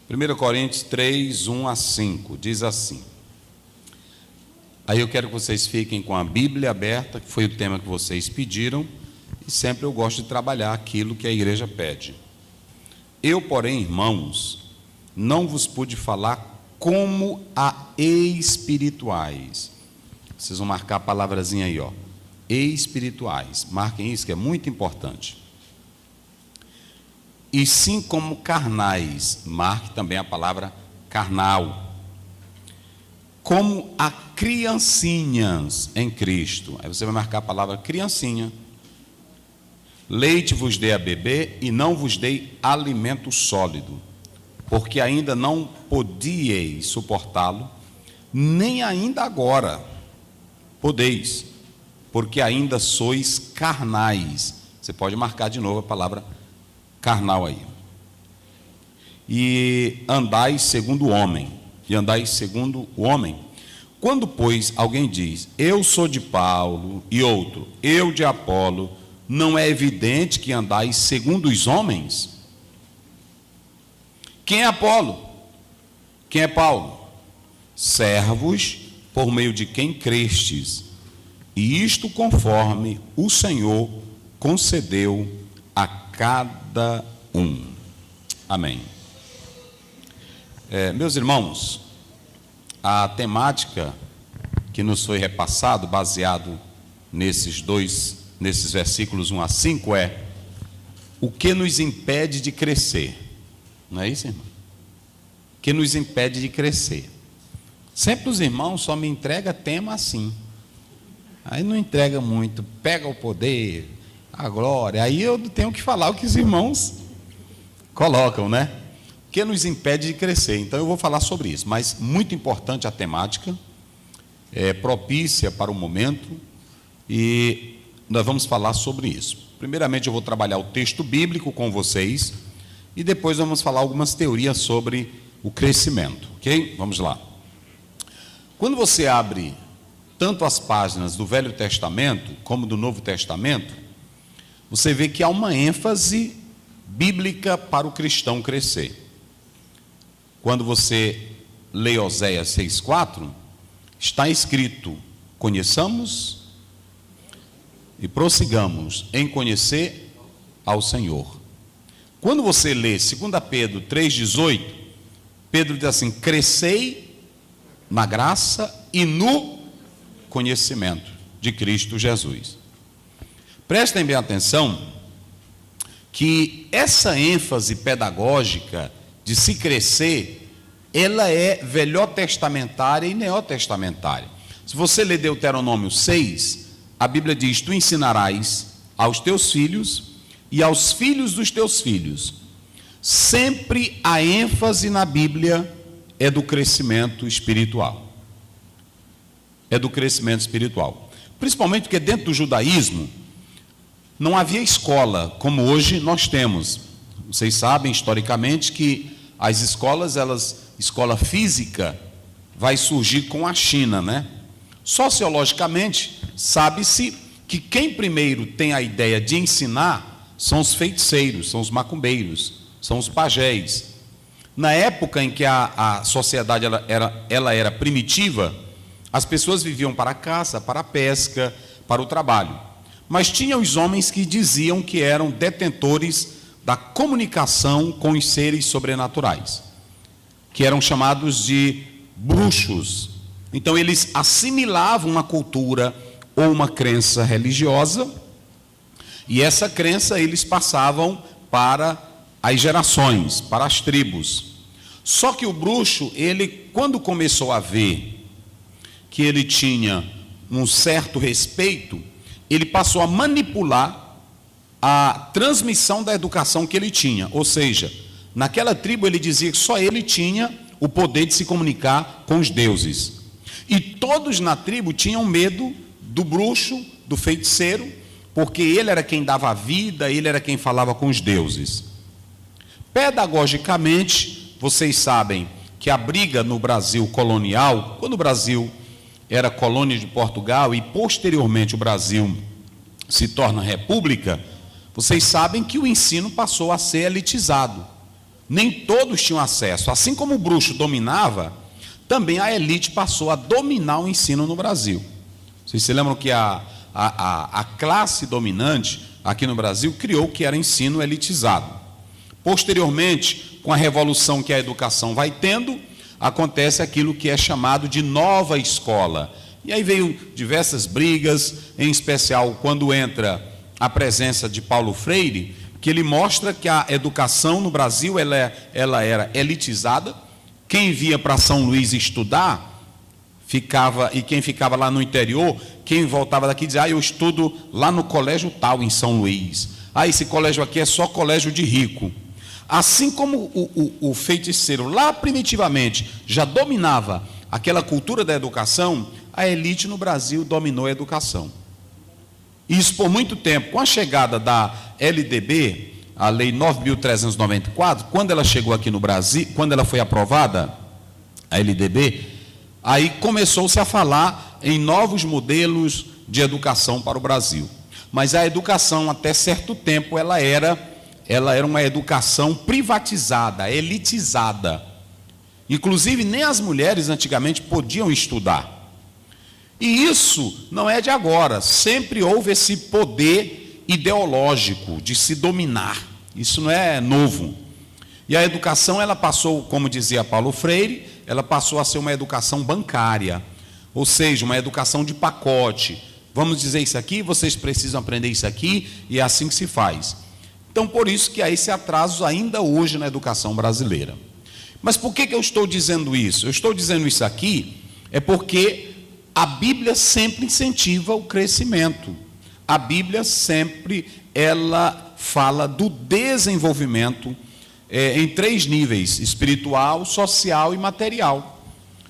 1 Coríntios 3, 1 a 5, diz assim. Aí eu quero que vocês fiquem com a Bíblia aberta, que foi o tema que vocês pediram, e sempre eu gosto de trabalhar aquilo que a igreja pede. Eu, porém, irmãos, não vos pude falar como a espirituais. Vocês vão marcar a palavrazinha aí, ó. Espirituais. Marquem isso, que é muito importante. E sim como carnais. Marque também a palavra carnal. Como a criancinhas em Cristo. Aí você vai marcar a palavra criancinha. Leite vos dei a beber e não vos dei alimento sólido, porque ainda não podíeis suportá-lo, nem ainda agora podeis, porque ainda sois carnais. Você pode marcar de novo a palavra carnal aí. E andais segundo o homem. E andais segundo o homem. Quando, pois, alguém diz, eu sou de Paulo, e outro, eu de Apolo, não é evidente que andais segundo os homens? Quem é Apolo? Quem é Paulo? Servos por meio de quem crestes, e isto conforme o Senhor concedeu a cada um. Amém. Meus irmãos, a temática que nos foi repassado, baseado nesses versículos 1 a 5, é o que nos impede de crescer. Não é isso, irmão? O que nos impede de crescer? Sempre os irmãos só me entregam tema assim. Aí não entrega muito, pega o poder, a glória. Aí eu tenho que falar o que os irmãos colocam, né? O que nos impede de crescer? Então eu vou falar sobre isso, mas muito importante a temática, propícia para o momento, e nós vamos falar sobre isso. Primeiramente eu vou trabalhar o texto bíblico com vocês, e depois vamos falar algumas teorias sobre o crescimento, ok? Vamos lá. Quando você abre tanto as páginas do Velho Testamento como do Novo Testamento, você vê que há uma ênfase bíblica para o cristão crescer. Quando você lê Oséias 6,4, está escrito, conheçamos e prossigamos em conhecer ao Senhor. Quando você lê 2 Pedro 3,18, Pedro diz assim, crescei na graça e no conhecimento de Cristo Jesus. Prestem bem atenção que essa ênfase pedagógica de se crescer, ela é velhotestamentária e neotestamentária. Se você ler Deuteronômio 6, a Bíblia diz, tu ensinarás aos teus filhos e aos filhos dos teus filhos. Sempre a ênfase na Bíblia é do crescimento espiritual. É do crescimento espiritual. Principalmente porque dentro do judaísmo não havia escola como hoje nós temos. Vocês sabem historicamente que as escola física vai surgir com a China, né? Sociologicamente, sabe-se que quem primeiro tem a ideia de ensinar são os feiticeiros, são os macumbeiros, são os pajés. Na época em que a sociedade ela era primitiva, as pessoas viviam para a caça, para a pesca, para o trabalho. Mas tinha os homens que diziam que eram detentores da comunicação com os seres sobrenaturais, que eram chamados de bruxos. Então eles assimilavam uma cultura ou uma crença religiosa, e essa crença eles passavam para as gerações, para as tribos. Só que o bruxo, ele, quando começou a ver que ele tinha um certo respeito, ele passou a manipular a transmissão da educação que ele tinha. Ou seja, naquela tribo ele dizia que só ele tinha o poder de se comunicar com os deuses. E todos na tribo tinham medo do bruxo, do feiticeiro, porque ele era quem dava a vida, ele era quem falava com os deuses. Pedagogicamente, vocês sabem que a briga no Brasil colonial, quando o Brasil era colônia de Portugal e posteriormente o Brasil se torna república, vocês sabem que o ensino passou a ser elitizado. Nem todos tinham acesso. Assim como o bruxo dominava, também a elite passou a dominar o ensino no Brasil. Vocês se lembram que a classe dominante aqui no Brasil criou o que era ensino elitizado. Posteriormente, com a revolução que a educação vai tendo, acontece aquilo que é chamado de nova escola. E aí veio diversas brigas, em especial quando entra a presença de Paulo Freire, que ele mostra que a educação no Brasil ela era elitizada. Quem via para São Luís estudar, e quem ficava lá no interior, quem voltava daqui dizia, eu estudo lá no colégio tal, em São Luís. Esse colégio aqui é só colégio de rico. Assim como o feiticeiro lá primitivamente já dominava aquela cultura da educação, a elite no Brasil dominou a educação. Isso por muito tempo. Com a chegada da LDB, a Lei 9.394, quando ela chegou aqui no Brasil, quando ela foi aprovada, a LDB, aí começou-se a falar em novos modelos de educação para o Brasil. Mas a educação, até certo tempo, ela era uma educação privatizada, elitizada. Inclusive, nem as mulheres antigamente podiam estudar. E isso não é de agora, sempre houve esse poder ideológico de se dominar. Isso não é novo. E a educação, ela passou, como dizia Paulo Freire, ela passou a ser uma educação bancária, ou seja, uma educação de pacote. Vamos dizer isso aqui, vocês precisam aprender isso aqui, e é assim que se faz. Então, por isso que há esse atraso ainda hoje na educação brasileira. Mas por que eu estou dizendo isso? Eu estou dizendo isso aqui é porque a Bíblia sempre incentiva o crescimento. A Bíblia sempre, ela fala do desenvolvimento em 3 níveis, espiritual, social e material.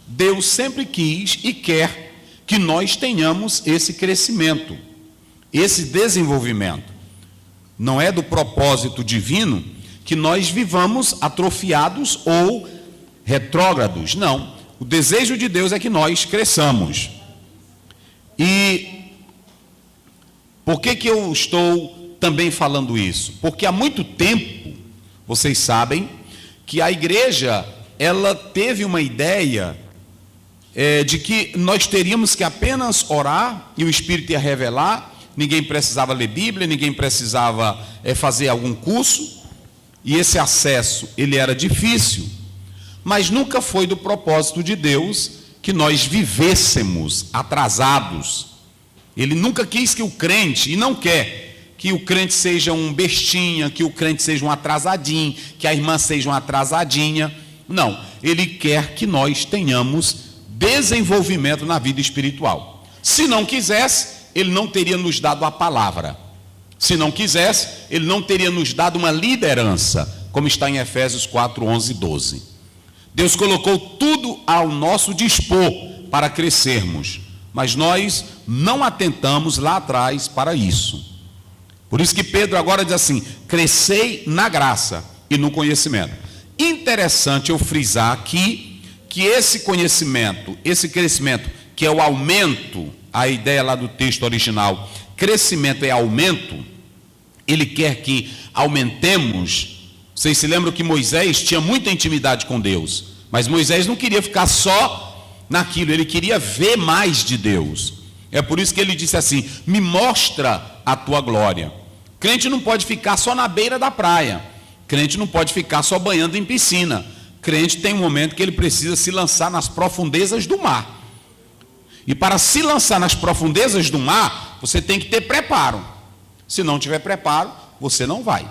Deus sempre quis e quer que nós tenhamos esse crescimento, esse desenvolvimento. Não é do propósito divino que nós vivamos atrofiados ou retrógrados, não. O desejo de Deus é que nós cresçamos. E por que eu estou também falando isso? Porque há muito tempo, vocês sabem, que a igreja, ela teve uma ideia de que nós teríamos que apenas orar e o Espírito ia revelar, ninguém precisava ler Bíblia, ninguém precisava fazer algum curso, e esse acesso, ele era difícil, mas nunca foi do propósito de Deus que nós vivêssemos atrasados. Ele nunca quis que o crente, e não quer, que o crente seja um bestinha, que o crente seja um atrasadinho, que a irmã seja uma atrasadinha. Não, ele quer que nós tenhamos desenvolvimento na vida espiritual. Se não quisesse, ele não teria nos dado a palavra. Se não quisesse, ele não teria nos dado uma liderança, como está em Efésios 4, 11 e 12. Deus colocou tudo ao nosso dispor para crescermos, mas nós não atentamos lá atrás para isso. Por isso que Pedro agora diz assim, crescei na graça e no conhecimento. Interessante eu frisar aqui que esse conhecimento, esse crescimento, que é o aumento, a ideia lá do texto original, crescimento é aumento, ele quer que aumentemos. Vocês se lembram que Moisés tinha muita intimidade com Deus, mas Moisés não queria ficar só naquilo, ele queria ver mais de Deus. É por isso que ele disse assim, me mostra a tua glória. Crente não pode ficar só na beira da praia, crente não pode ficar só banhando em piscina, crente tem um momento que ele precisa se lançar nas profundezas do mar. E para se lançar nas profundezas do mar, você tem que ter preparo. Se não tiver preparo, você não vai.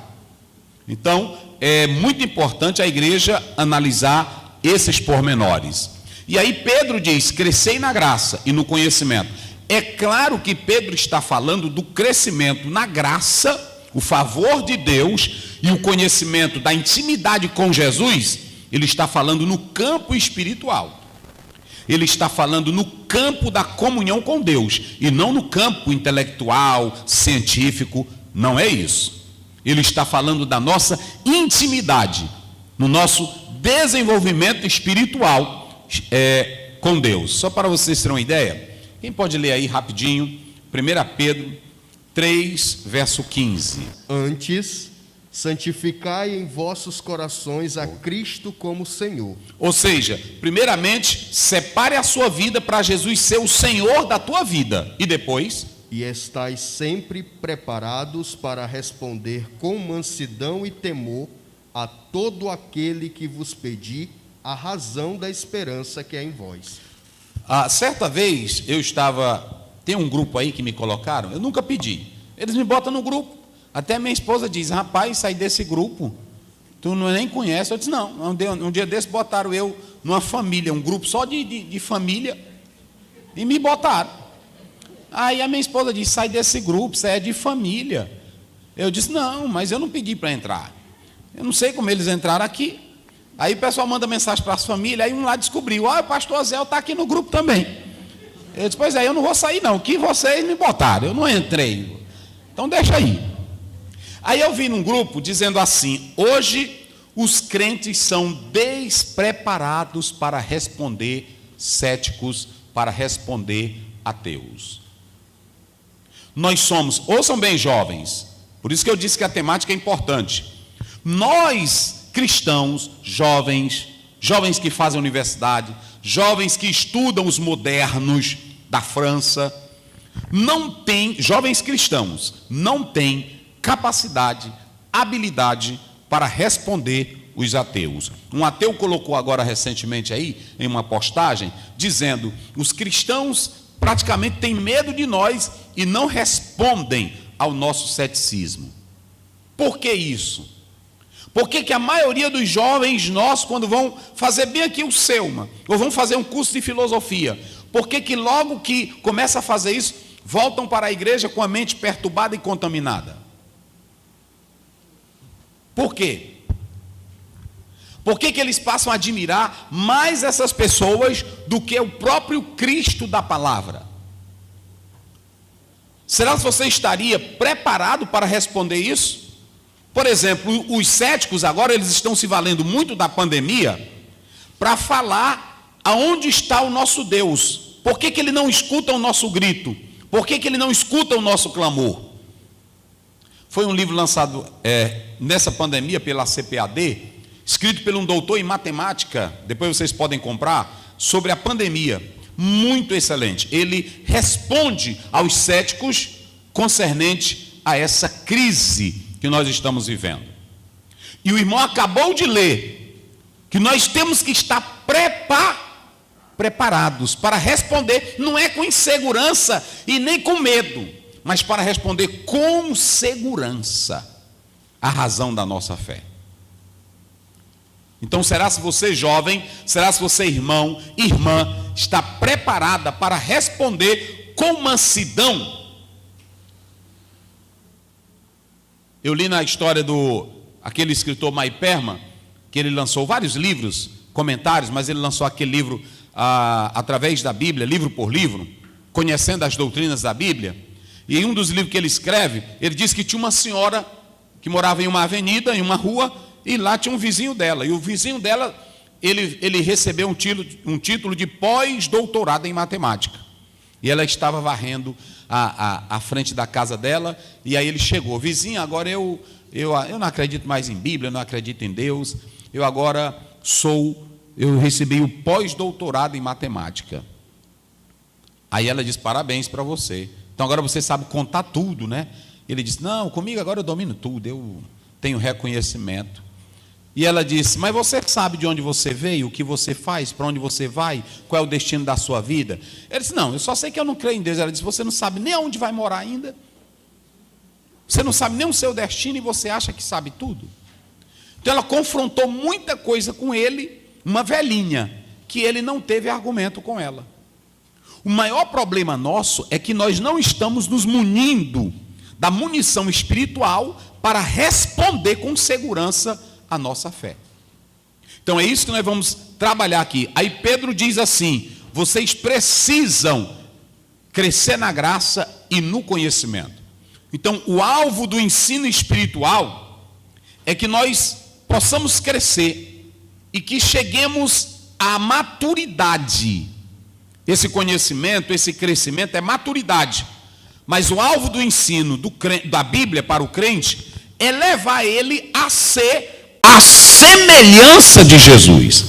Então, é muito importante a igreja analisar esses pormenores. E aí Pedro diz, crescei na graça e no conhecimento. É claro que Pedro está falando do crescimento na graça, o favor de Deus e o conhecimento da intimidade com Jesus. Ele está falando no campo espiritual. Ele está falando no campo da comunhão com Deus, e não no campo intelectual, científico, não é isso. Ele está falando da nossa intimidade, no nosso desenvolvimento espiritual com Deus. Só para vocês terem uma ideia, quem pode ler aí rapidinho, 1 Pedro 3, verso 15. Antes, santificai em vossos corações a Cristo como Senhor. Ou seja, primeiramente, separe a sua vida para Jesus ser o Senhor da tua vida. E depois? E estais sempre preparados para responder com mansidão e temor a todo aquele que vos pedir a razão da esperança que é em vós. Certa vez eu estava... Tem um grupo aí que me colocaram, eu nunca pedi. Eles me botam no grupo. Até minha esposa diz: rapaz, sai desse grupo, tu não nem conhece. Eu disse: não, um dia desse botaram eu numa família, um grupo só de família, e me botaram. Aí a minha esposa disse: sai desse grupo, isso é de família. Eu disse: não, mas eu não pedi para entrar. Eu não sei como eles entraram aqui. Aí o pessoal manda mensagem para as famílias, aí um lá descobriu: o pastor Zé está aqui no grupo também. Eu disse: pois é, eu não vou sair não, que vocês me botaram, eu não entrei. Então deixa aí. Aí eu vi num grupo dizendo assim: hoje os crentes são despreparados para responder céticos, para responder ateus. Nós somos, ouçam bem, jovens, por isso que eu disse que a temática é importante. Nós, cristãos, jovens que fazem universidade, jovens que estudam os modernos da França, jovens cristãos, não têm capacidade, habilidade para responder os ateus. Um ateu colocou agora recentemente aí, em uma postagem, dizendo: os cristãos praticamente têm medo de nós e não respondem ao nosso ceticismo. Por que isso? Por que a maioria dos jovens nossos, quando vão fazer bem aqui o Selma, ou vão fazer um curso de filosofia, por que logo que começa a fazer isso, voltam para a igreja com a mente perturbada e contaminada? Por quê? Por que eles passam a admirar mais essas pessoas do que o próprio Cristo da palavra? Será que você estaria preparado para responder isso? Por exemplo, os céticos agora, eles estão se valendo muito da pandemia para falar aonde está o nosso Deus. Por que ele não escuta o nosso grito? Por que ele não escuta o nosso clamor? Foi um livro lançado nessa pandemia pela CPAD, escrito por um doutor em matemática, depois vocês podem comprar, sobre a pandemia. Muito excelente. Ele responde aos céticos concernente a essa crise que nós estamos vivendo. E o irmão acabou de ler que nós temos que estar preparados para responder, não é com insegurança e nem com medo, mas para responder com segurança a razão da nossa fé. Então, será se você jovem, será se você irmão, irmã, está preparada para responder com mansidão? Eu li na história aquele escritor Maiperma, que ele lançou vários livros, comentários, mas ele lançou aquele livro através da Bíblia, livro por livro, conhecendo as doutrinas da Bíblia. E em um dos livros que ele escreve, ele diz que tinha uma senhora que morava em uma avenida, em uma rua, e lá tinha um vizinho dela. E o vizinho dela, ele recebeu um título de pós-doutorado em matemática. E ela estava varrendo a frente da casa dela, e aí ele chegou: vizinha, agora eu não acredito mais em Bíblia, eu não acredito em Deus, eu recebi o pós-doutorado em matemática. Aí ela diz: parabéns para você. Então agora você sabe contar tudo, né? Ele disse: não, comigo agora eu domino tudo, eu tenho reconhecimento. E ela disse: mas você sabe de onde você veio, o que você faz, para onde você vai, qual é o destino da sua vida? Ele disse: não, eu só sei que eu não creio em Deus. Ela disse: você não sabe nem aonde vai morar ainda? Você não sabe nem o seu destino e você acha que sabe tudo? Então ela confrontou muita coisa com ele, uma velhinha, que ele não teve argumento com ela. O maior problema nosso é que nós não estamos nos munindo da munição espiritual para responder com segurança a nossa fé. Então é isso que nós vamos trabalhar aqui. Aí Pedro diz assim: vocês precisam crescer na graça e no conhecimento. Então o alvo do ensino espiritual é que nós possamos crescer e que cheguemos à maturidade. Esse conhecimento, esse crescimento é maturidade. Mas o alvo do ensino da Bíblia para o crente é levar ele a ser a semelhança de Jesus.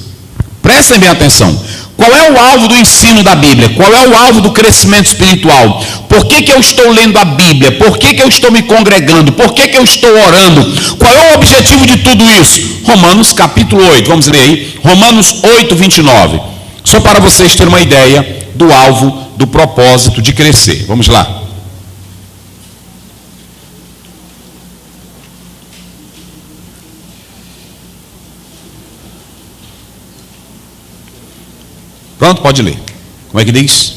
Prestem bem atenção. Qual é o alvo do ensino da Bíblia? Qual é o alvo do crescimento espiritual? Por que eu estou lendo a Bíblia? Por que eu estou me congregando? Por que eu estou orando? Qual é o objetivo de tudo isso? Romanos capítulo 8, vamos ler aí. Romanos 8, 29. Só para vocês terem uma ideia do alvo, do propósito de crescer. Vamos lá. Pronto, pode ler. Como é que diz?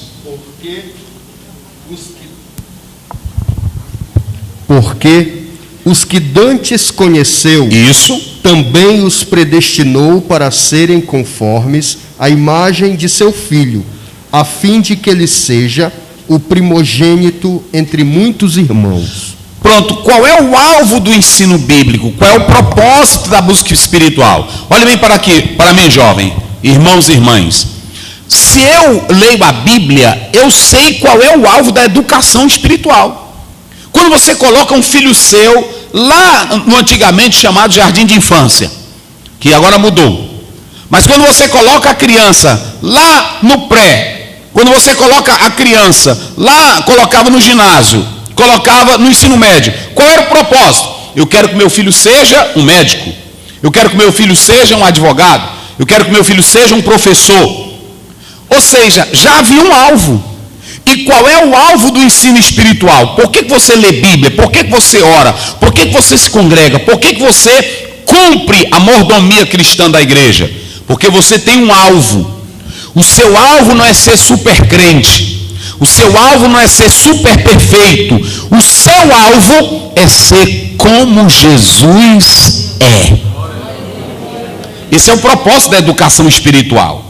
Porque os que dantes conheceu, isso, também os predestinou para serem conformes à imagem de seu Filho, a fim de que ele seja o primogênito entre muitos irmãos. Pronto, qual é o alvo do ensino bíblico? Qual é o propósito da busca espiritual? Olha bem para aqui, para mim, jovem, irmãos e irmãs. Se eu leio a Bíblia, eu sei qual é o alvo da educação espiritual. Quando você coloca um filho seu lá no antigamente chamado jardim de infância, que agora mudou, mas quando você coloca a criança lá no pré, quando você coloca a criança lá, colocava no ginásio, colocava no ensino médio, qual era o propósito? Eu quero que meu filho seja um médico, eu quero que meu filho seja um advogado, eu quero que meu filho seja um professor. Ou seja, já havia um alvo. E qual é o alvo do ensino espiritual? Por que você lê Bíblia? Por que você ora? Por que você se congrega? Por que você cumpre a mordomia cristã da igreja? Porque você tem um alvo. O seu alvo não é ser super crente. O seu alvo não é ser super perfeito. O seu alvo é ser como Jesus é. Esse é o propósito da educação espiritual.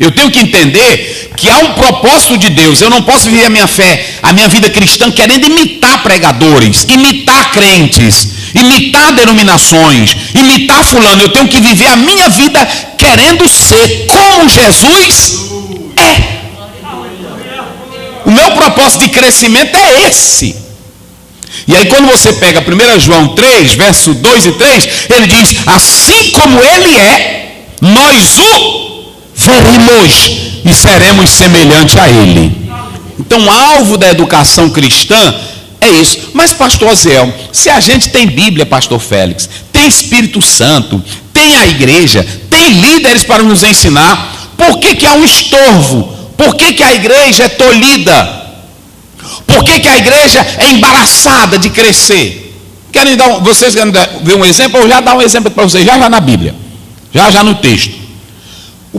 Eu tenho que entender que há um propósito de Deus. Eu não posso viver a minha fé, a minha vida cristã, querendo imitar pregadores, imitar crentes, imitar denominações, imitar fulano. Eu tenho que viver a minha vida querendo ser como Jesus é. O meu propósito de crescimento é esse. E aí quando você pega 1 João 3, verso 2 e 3, ele diz, assim como ele é, nós o veremos e seremos semelhantes a ele. Então o alvo da educação cristã é isso. Mas pastor Zé, se a gente tem Bíblia, pastor Félix, tem Espírito Santo, tem a igreja, tem líderes para nos ensinar, por que há um estorvo? Por que a igreja é tolhida? Por que a igreja é embaraçada de crescer? Vocês querem ver um exemplo? Eu já dar um exemplo para vocês, já na Bíblia, já no texto.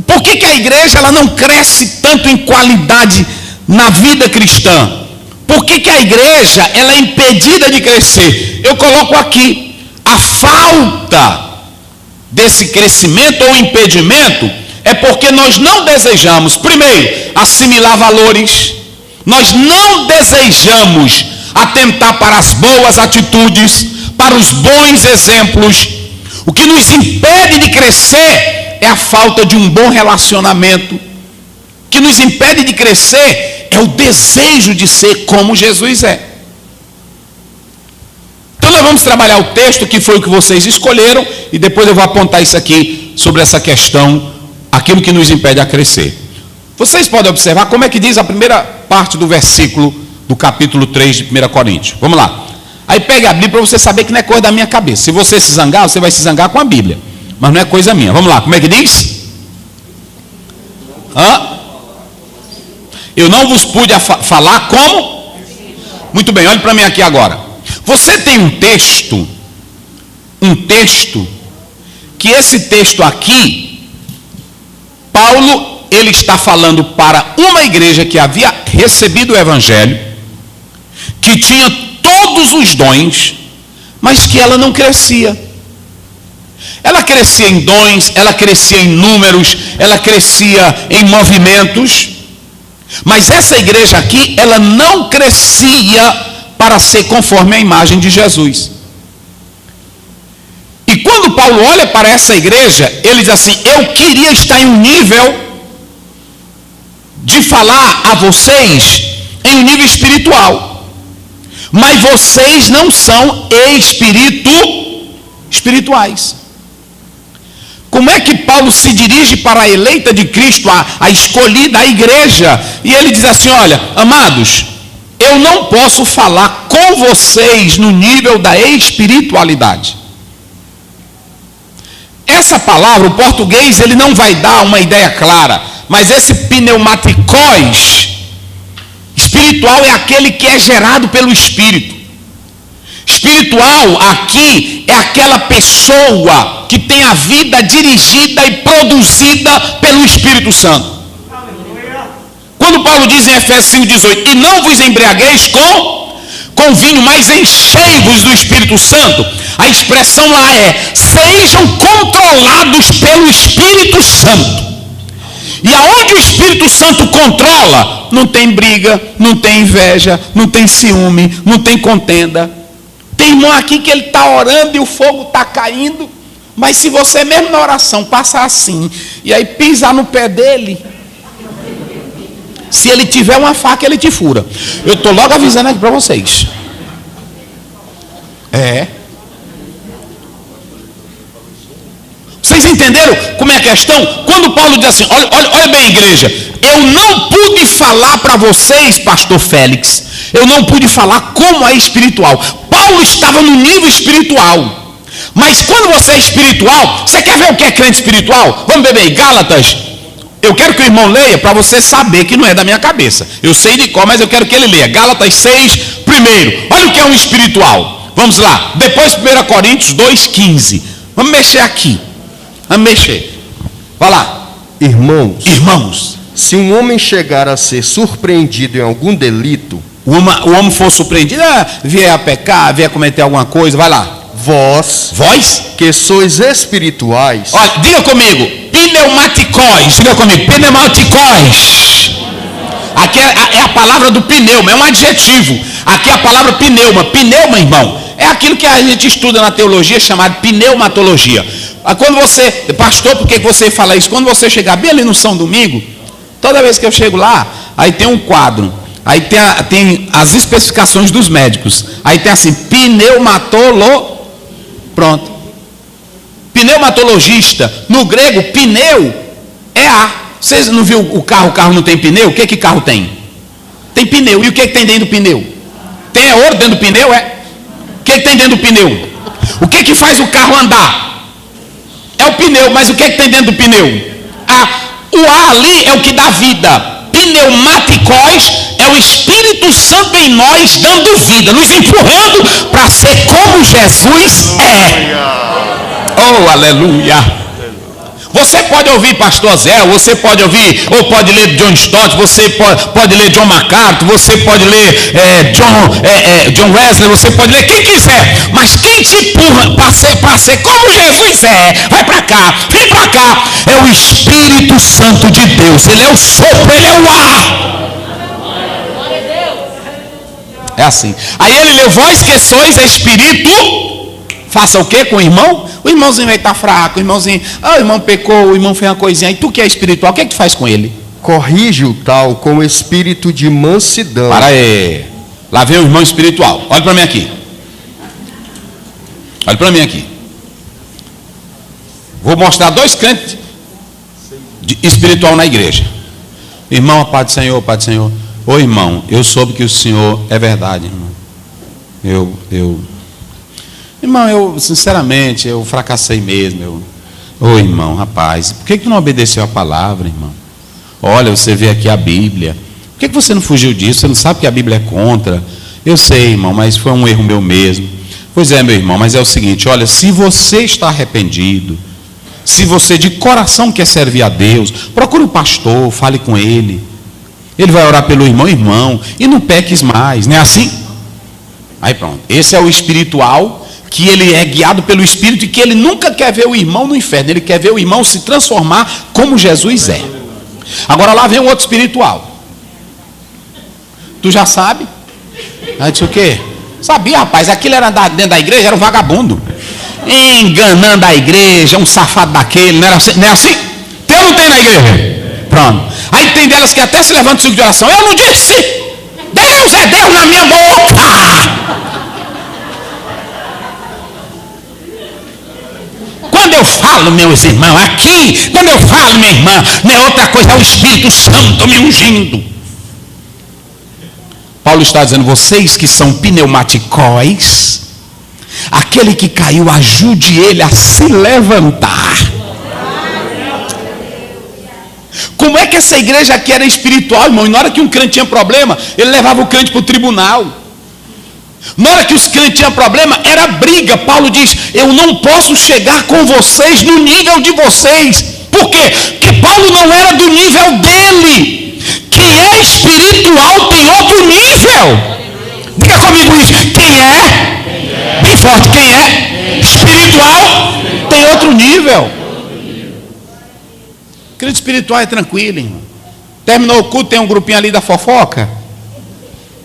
Por que a igreja ela não cresce tanto em qualidade na vida cristã? Por que a igreja ela é impedida de crescer? Eu coloco aqui, a falta desse crescimento ou impedimento é porque nós não desejamos, primeiro, assimilar valores, nós não desejamos atentar para as boas atitudes, para os bons exemplos. O que nos impede de crescer é a falta de um bom relacionamento. O que nos impede de crescer é o desejo de ser como Jesus é. Então nós vamos trabalhar o texto que foi o que vocês escolheram e depois eu vou apontar isso aqui sobre essa questão, aquilo que nos impede a crescer. Vocês podem observar como é que diz a primeira parte do versículo do capítulo 3 de 1 Coríntios. Vamos lá. Aí pega a Bíblia para você saber que não é coisa da minha cabeça. Se você se zangar, você vai se zangar com a Bíblia. Mas não é coisa minha. Vamos lá, como é que diz? Eu não vos pude falar como? Muito bem, olhe para mim aqui agora. Você tem um texto, que esse texto aqui, Paulo, ele está falando para uma igreja que havia recebido o Evangelho, que tinha todos os dons, mas que ela não crescia. Ela crescia em dons, ela crescia em números, ela crescia em movimentos, mas essa igreja aqui, ela não crescia para ser conforme a imagem de Jesus. E quando Paulo olha para essa igreja, ele diz assim, eu queria estar em um nível de falar a vocês em um nível espiritual. mas vocês não são espirituais. Como é que Paulo se dirige para a eleita de Cristo, a escolhida, a igreja? E ele diz assim: olha, amados, eu não posso falar com vocês no nível da espiritualidade. Essa palavra, o português, ele não vai dar uma ideia clara, mas esse pneumatikos espiritual é aquele que é gerado pelo Espírito. Espiritual aqui é aquela pessoa que tem a vida dirigida e produzida pelo Espírito Santo. Quando Paulo diz em Efésios 5,18: e não vos embriagueis com vinho, mas enchei-vos do Espírito Santo, a expressão lá é: sejam controlados pelo Espírito Santo. E aonde o Espírito Santo controla, não tem briga, não tem inveja, não tem ciúme, não tem contenda. Tem irmão aqui que ele está orando e o fogo está caindo, mas se você mesmo na oração passar assim, e aí pisar no pé dele, se ele tiver uma faca, ele te fura. Eu estou logo avisando aqui para vocês. Vocês entenderam como é a questão? Quando Paulo diz assim: olha bem, igreja, eu não pude falar para vocês, pastor Félix, eu não pude falar como é espiritual. Paulo estava no nível espiritual. Mas quando você é espiritual, você quer ver o que é crente espiritual? Vamos beber aí, Gálatas. Eu quero que o irmão leia para você saber que não é da minha cabeça. Eu sei de qual, mas eu quero que ele leia. Gálatas 6, primeiro. Olha o que é um espiritual. Vamos lá. Depois 1 Coríntios 2,15. Vamos mexer aqui. Vamos mexer. Vai lá. Irmãos, se um homem chegar a ser surpreendido em algum delito, o homem for surpreendido, vier a pecar, vier a cometer alguma coisa, vai lá. Vós que sois espirituais, olha, diga comigo, pneumatikos, diga comigo, pneumatikos. Aqui é a palavra do pneuma, é um adjetivo. Aqui é a palavra pneuma. Pneuma, irmão, é aquilo que a gente estuda na teologia chamado pneumatologia. Quando você, pastor, por que você fala isso? Quando você chegar bem ali no São Domingo, toda vez que eu chego lá, aí tem um quadro, aí tem as especificações dos médicos, aí tem assim, pronto. Pneumatologista, no grego, pneu é ar. Vocês não viram o carro não tem pneu? O que carro tem? Tem pneu. E o que tem dentro do pneu? Tem ouro dentro do pneu? O que tem dentro do pneu? O que faz o carro andar? É o pneu, mas o que tem dentro do pneu? O ar ali é o que dá vida. Pneumatikos é o Espírito Santo em nós dando vida, nos empurrando para ser como Jesus é. Oh, aleluia. Você pode ouvir pastor Zé, você pode ouvir, ou pode ler John Stott, você pode ler John MacArthur, você pode ler John Wesley, você pode ler quem quiser, mas quem te empurra para ser como Jesus é, vai para cá, vem para cá, é o Espírito Santo de Deus. Ele é o sopro, ele é o ar. É assim. Aí ele leu: vós que sois espírito, faça o que com o irmão? O irmãozinho vai estar fraco, o irmãozinho, o irmão pecou, o irmão fez uma coisinha, e tu que é espiritual, o que é que tu faz com ele? Corrige o tal com o espírito de mansidão. Para aí, lá vem o irmão espiritual. Olha para mim aqui. Olha para mim aqui. Vou mostrar dois crentes espiritual na igreja. Irmão, a paz do Senhor, paz do Senhor. Ô irmão, eu soube que o Senhor é verdade, irmão. Irmão, eu sinceramente, eu fracassei mesmo. Ô irmão, rapaz, por que tu não obedeceu a palavra, irmão? Olha, você vê aqui a Bíblia. Por que você não fugiu disso? Você não sabe que a Bíblia é contra? Eu sei, irmão, mas foi um erro meu mesmo. Pois é, meu irmão, mas é o seguinte, olha, se você está arrependido, se você de coração quer servir a Deus, procure o pastor, fale com ele. Ele vai orar pelo irmão, e não peques mais, não é assim? Aí pronto, esse é o espiritual, que ele é guiado pelo Espírito e que ele nunca quer ver o irmão no inferno, ele quer ver o irmão se transformar como Jesus é. Agora lá vem um outro espiritual. Tu já sabe? Aí disse o quê? Sabia, rapaz, aquilo era dentro da igreja, era um vagabundo, enganando a igreja, um safado daquele, não é assim? Tem ou não tem na igreja? Pronto. Aí tem delas que até se levantam 5 de oração. Eu não disse. Deus é Deus na minha boca. Quando eu falo, meus irmãos, aqui, quando eu falo, minha irmã, não é outra coisa, é o Espírito Santo me ungindo. Paulo está dizendo, vocês que são pneumaticóis, aquele que caiu, ajude ele a se levantar. Como é que essa igreja aqui era espiritual, irmão? E na hora que um crente tinha problema, ele levava o crente para o tribunal. Na hora que os crentes tinham problema, era briga. Paulo diz, eu não posso chegar com vocês no nível de vocês. Por quê? Porque Paulo não era do nível dele. Quem é espiritual tem outro nível. Diga comigo isso. Quem é? Bem forte. Quem é? Espiritual tem outro nível. Crente espiritual é tranquilo, irmão. Terminou o culto, tem um grupinho ali da fofoca.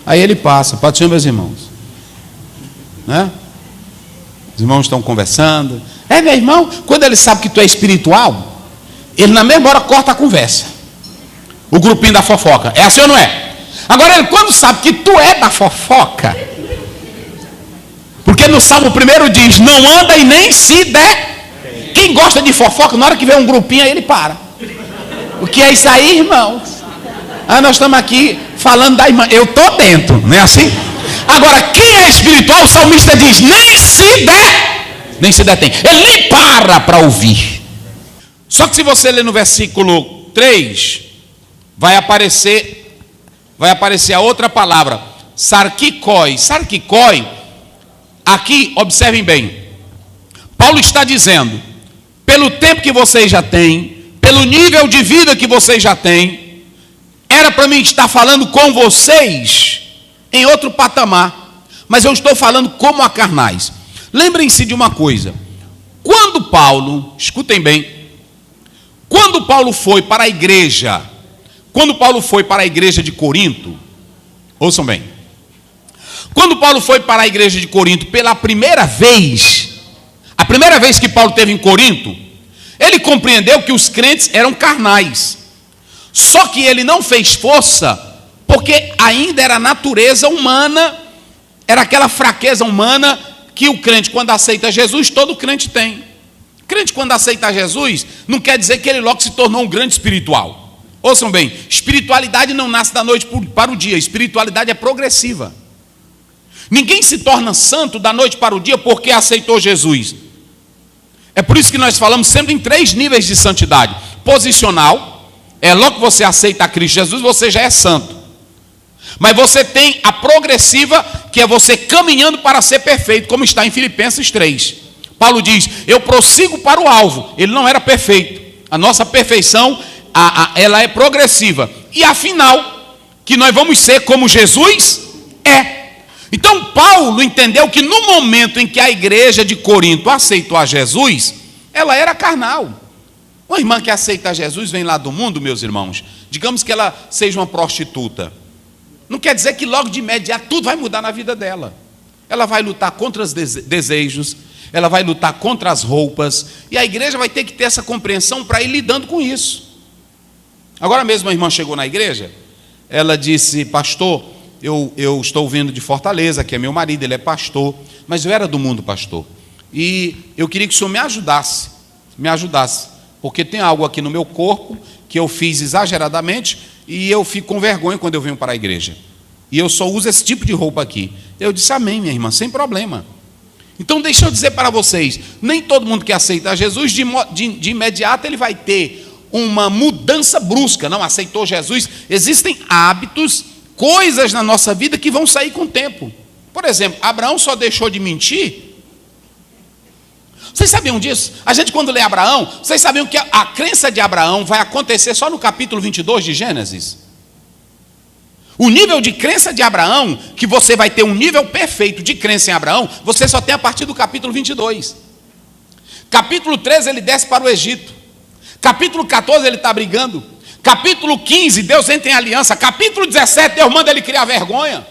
Aí ele passa. Pode ser, meus irmãos. Né? Os irmãos estão conversando. Meu irmão, quando ele sabe que tu é espiritual, ele na mesma hora corta a conversa. O grupinho da fofoca. É assim ou não é? Agora ele quando sabe que tu é da fofoca, porque no Salmo 1 diz, não anda e nem se der. Quem gosta de fofoca, na hora que vê um grupinho aí ele para. O que é isso aí, irmãos? Nós estamos aqui falando da irmã. Eu estou dentro, não é assim? Agora, quem é espiritual, o salmista diz, nem se detém. Ele nem para ouvir. Só que se você ler no versículo 3, vai aparecer a outra palavra, sarkikoi. Sarkikoi, aqui, observem bem, Paulo está dizendo, pelo tempo que vocês já têm, pelo nível de vida que vocês já têm, era para mim estar falando com vocês em outro patamar, mas eu estou falando como a carnais. Lembrem-se de uma coisa, quando Paulo, escutem bem, quando Paulo foi para a igreja de Corinto, ouçam bem, quando Paulo foi para a igreja de Corinto pela primeira vez, a primeira vez que Paulo esteve em Corinto, ele compreendeu que os crentes eram carnais, só que ele não fez força, porque ainda era natureza humana, era aquela fraqueza humana que o crente, quando aceita Jesus, todo crente tem. Crente, quando aceita Jesus, não quer dizer que ele logo se tornou um grande espiritual. Ouçam bem, espiritualidade não nasce da noite para o dia, espiritualidade é progressiva. Ninguém se torna santo da noite para o dia porque aceitou Jesus. É por isso que nós falamos sempre em 3 níveis de santidade. Posicional, logo que você aceita a Cristo Jesus, você já é santo. Mas você tem a progressiva, que é você caminhando para ser perfeito, como está em Filipenses 3. Paulo diz, eu prossigo para o alvo. Ele não era perfeito. A nossa perfeição, ela é progressiva. E afinal, que nós vamos ser como Jesus é. Então Paulo entendeu que no momento em que a igreja de Corinto aceitou a Jesus, ela era carnal. Uma irmã que aceita Jesus vem lá do mundo, meus irmãos, digamos que ela seja uma prostituta. Não quer dizer que logo de imediato tudo vai mudar na vida dela. Ela vai lutar contra os desejos, ela vai lutar contra as roupas, e a igreja vai ter que ter essa compreensão para ir lidando com isso. Agora mesmo a irmã chegou na igreja, ela disse, pastor, eu estou vindo de Fortaleza, que é meu marido, ele é pastor, mas eu era do mundo, pastor, e eu queria que o senhor me ajudasse, porque tem algo aqui no meu corpo que eu fiz exageradamente e eu fico com vergonha quando eu venho para a igreja. E eu só uso esse tipo de roupa aqui. Eu disse, amém, minha irmã, sem problema. Então deixa eu dizer para vocês, nem todo mundo que aceita Jesus, de imediato ele vai ter uma mudança brusca. Não aceitou Jesus, existem hábitos, coisas na nossa vida que vão sair com o tempo. Por exemplo, Abraão só deixou de mentir. Vocês sabiam disso? A gente quando lê Abraão, vocês sabiam que a crença de Abraão vai acontecer só no capítulo 22 de Gênesis? O nível de crença de Abraão, que você vai ter um nível perfeito de crença em Abraão, você só tem a partir do capítulo 22. Capítulo 13 ele desce para o Egito. Capítulo 14 ele está brigando. Capítulo 15 Deus entra em aliança. Capítulo 17 Deus manda ele criar vergonha.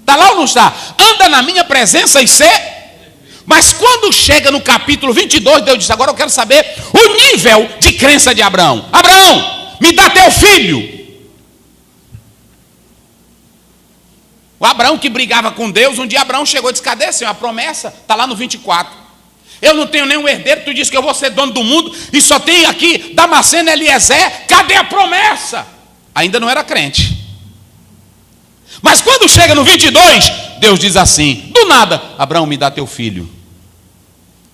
Está lá ou não está? Anda na minha presença e ser. Mas quando chega no capítulo 22, Deus diz, agora eu quero saber o nível de crença de Abraão. Abraão, me dá teu filho. O Abraão que brigava com Deus, um dia Abraão chegou e disse: cadê, Senhor? A promessa está lá no 24. Eu não tenho nenhum herdeiro, tu disse que eu vou ser dono do mundo, e só tem aqui Damasceno, Eliezer, cadê a promessa? Ainda não era crente. Mas quando chega no 22, Deus diz assim, do nada: Abraão, me dá teu filho.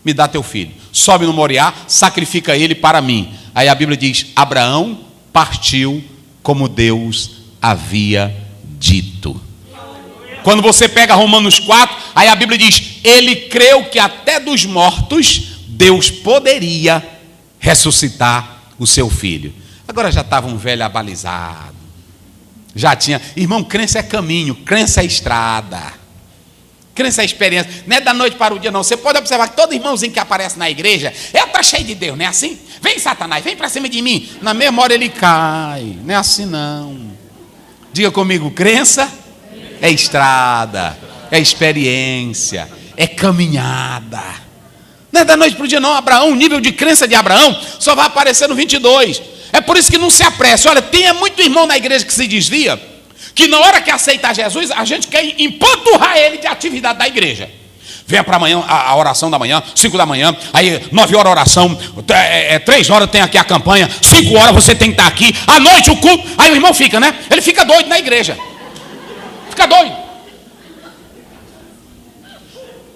Me dá teu filho. Sobe no Moriá, sacrifica ele para mim. Aí a Bíblia diz: Abraão partiu como Deus havia dito. Quando você pega Romanos 4, aí a Bíblia diz: ele creu que até dos mortos Deus poderia ressuscitar o seu filho. Agora já estava um velho abalizado. Já tinha, irmão, crença é caminho, crença é estrada. Crença é experiência, não é da noite para o dia não. Você pode observar que todo irmãozinho que aparece na igreja, está cheio de Deus, não é assim? Vem Satanás, vem para cima de mim. Na mesma hora ele cai, não é assim não. Diga comigo, crença é estrada, é experiência, é caminhada. Não é da noite para o dia não. Abraão, o nível de crença de Abraão só vai aparecer no 22. É por isso que não se apresse. Olha, tem muito irmão na igreja que se desvia, que na hora que aceitar Jesus, a gente quer empanturrar ele de atividade da igreja. Venha para amanhã, a oração da manhã, 5 da manhã, aí 9 horas a oração, 3 horas tem aqui a campanha, 5 horas você tem que estar aqui, à noite o culto, aí o irmão fica, né? Ele fica doido na igreja. Fica doido.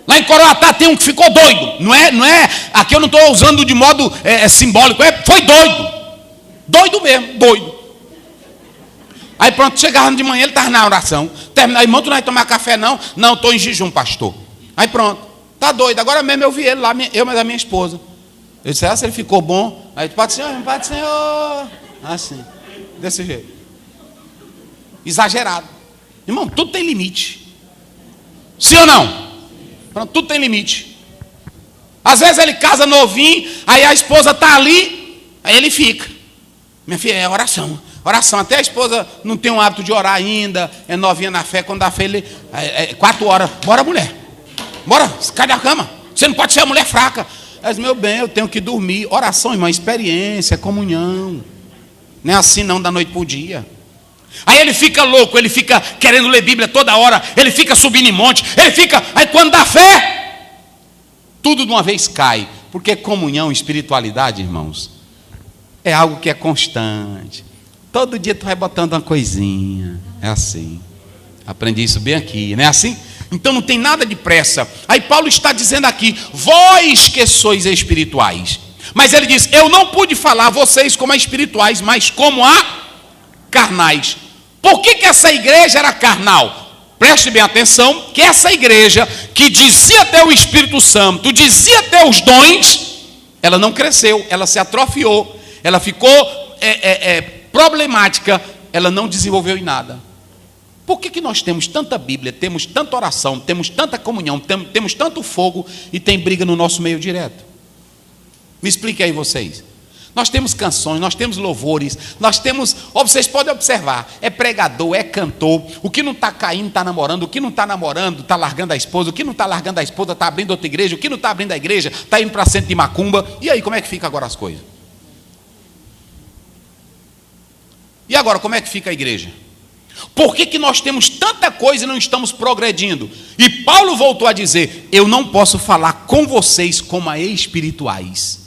Lá em Coroatá tem um que ficou doido. Não é, aqui eu não estou usando de modo simbólico, foi doido. Doido mesmo, doido. Aí pronto, chegava de manhã, ele estava na oração. Terminou, irmão, tu não vai tomar café não? Não, estou em jejum, pastor. Aí pronto, tá doido. Agora mesmo eu vi ele lá, eu mas a minha esposa. Eu disse: se ele ficou bom. Aí, Pai do Senhor. Assim, desse jeito. Exagerado. Irmão, tudo tem limite. Sim ou não? Pronto, tudo tem limite. Às vezes ele casa novinho, aí a esposa está ali, aí ele fica. Minha filha, é oração. Oração, até a esposa não tem o hábito de orar ainda, é novinha na fé, quando dá fé, ele 4 horas, bora mulher, bora, cai da cama, você não pode ser uma mulher fraca. Mas meu bem, eu tenho que dormir. Oração, irmão, experiência, comunhão, não é assim não, da noite para o dia. Aí ele fica louco, ele fica querendo ler Bíblia toda hora, ele fica subindo em monte, ele fica, aí quando dá fé, tudo de uma vez cai, porque comunhão, espiritualidade, irmãos, é algo que é constante. Todo dia tu vai botando uma coisinha. É assim. Aprendi isso bem aqui, não é assim? Então não tem nada de pressa. Aí Paulo está dizendo aqui: vós que sois espirituais. Mas ele diz: eu não pude falar a vocês como a espirituais, mas como a carnais. Por que essa igreja era carnal? Preste bem atenção, que essa igreja que dizia ter o Espírito Santo, dizia ter os dons, ela não cresceu, ela se atrofiou, ela ficou problemática, ela não desenvolveu em nada. Por que nós temos tanta Bíblia, temos tanta oração, temos tanta comunhão, temos tanto fogo e tem briga no nosso meio direto? Me explique aí vocês. Nós temos canções, nós temos louvores, nós temos, vocês podem observar, é pregador, é cantor, o que não está caindo está namorando, o que não está namorando está largando a esposa, o que não está largando a esposa está abrindo outra igreja, o que não está abrindo a igreja está indo para centro de macumba. E aí, como é que fica agora as coisas? E agora, como é que fica a igreja? Por que nós temos tanta coisa e não estamos progredindo? E Paulo voltou a dizer: eu não posso falar com vocês como a espirituais.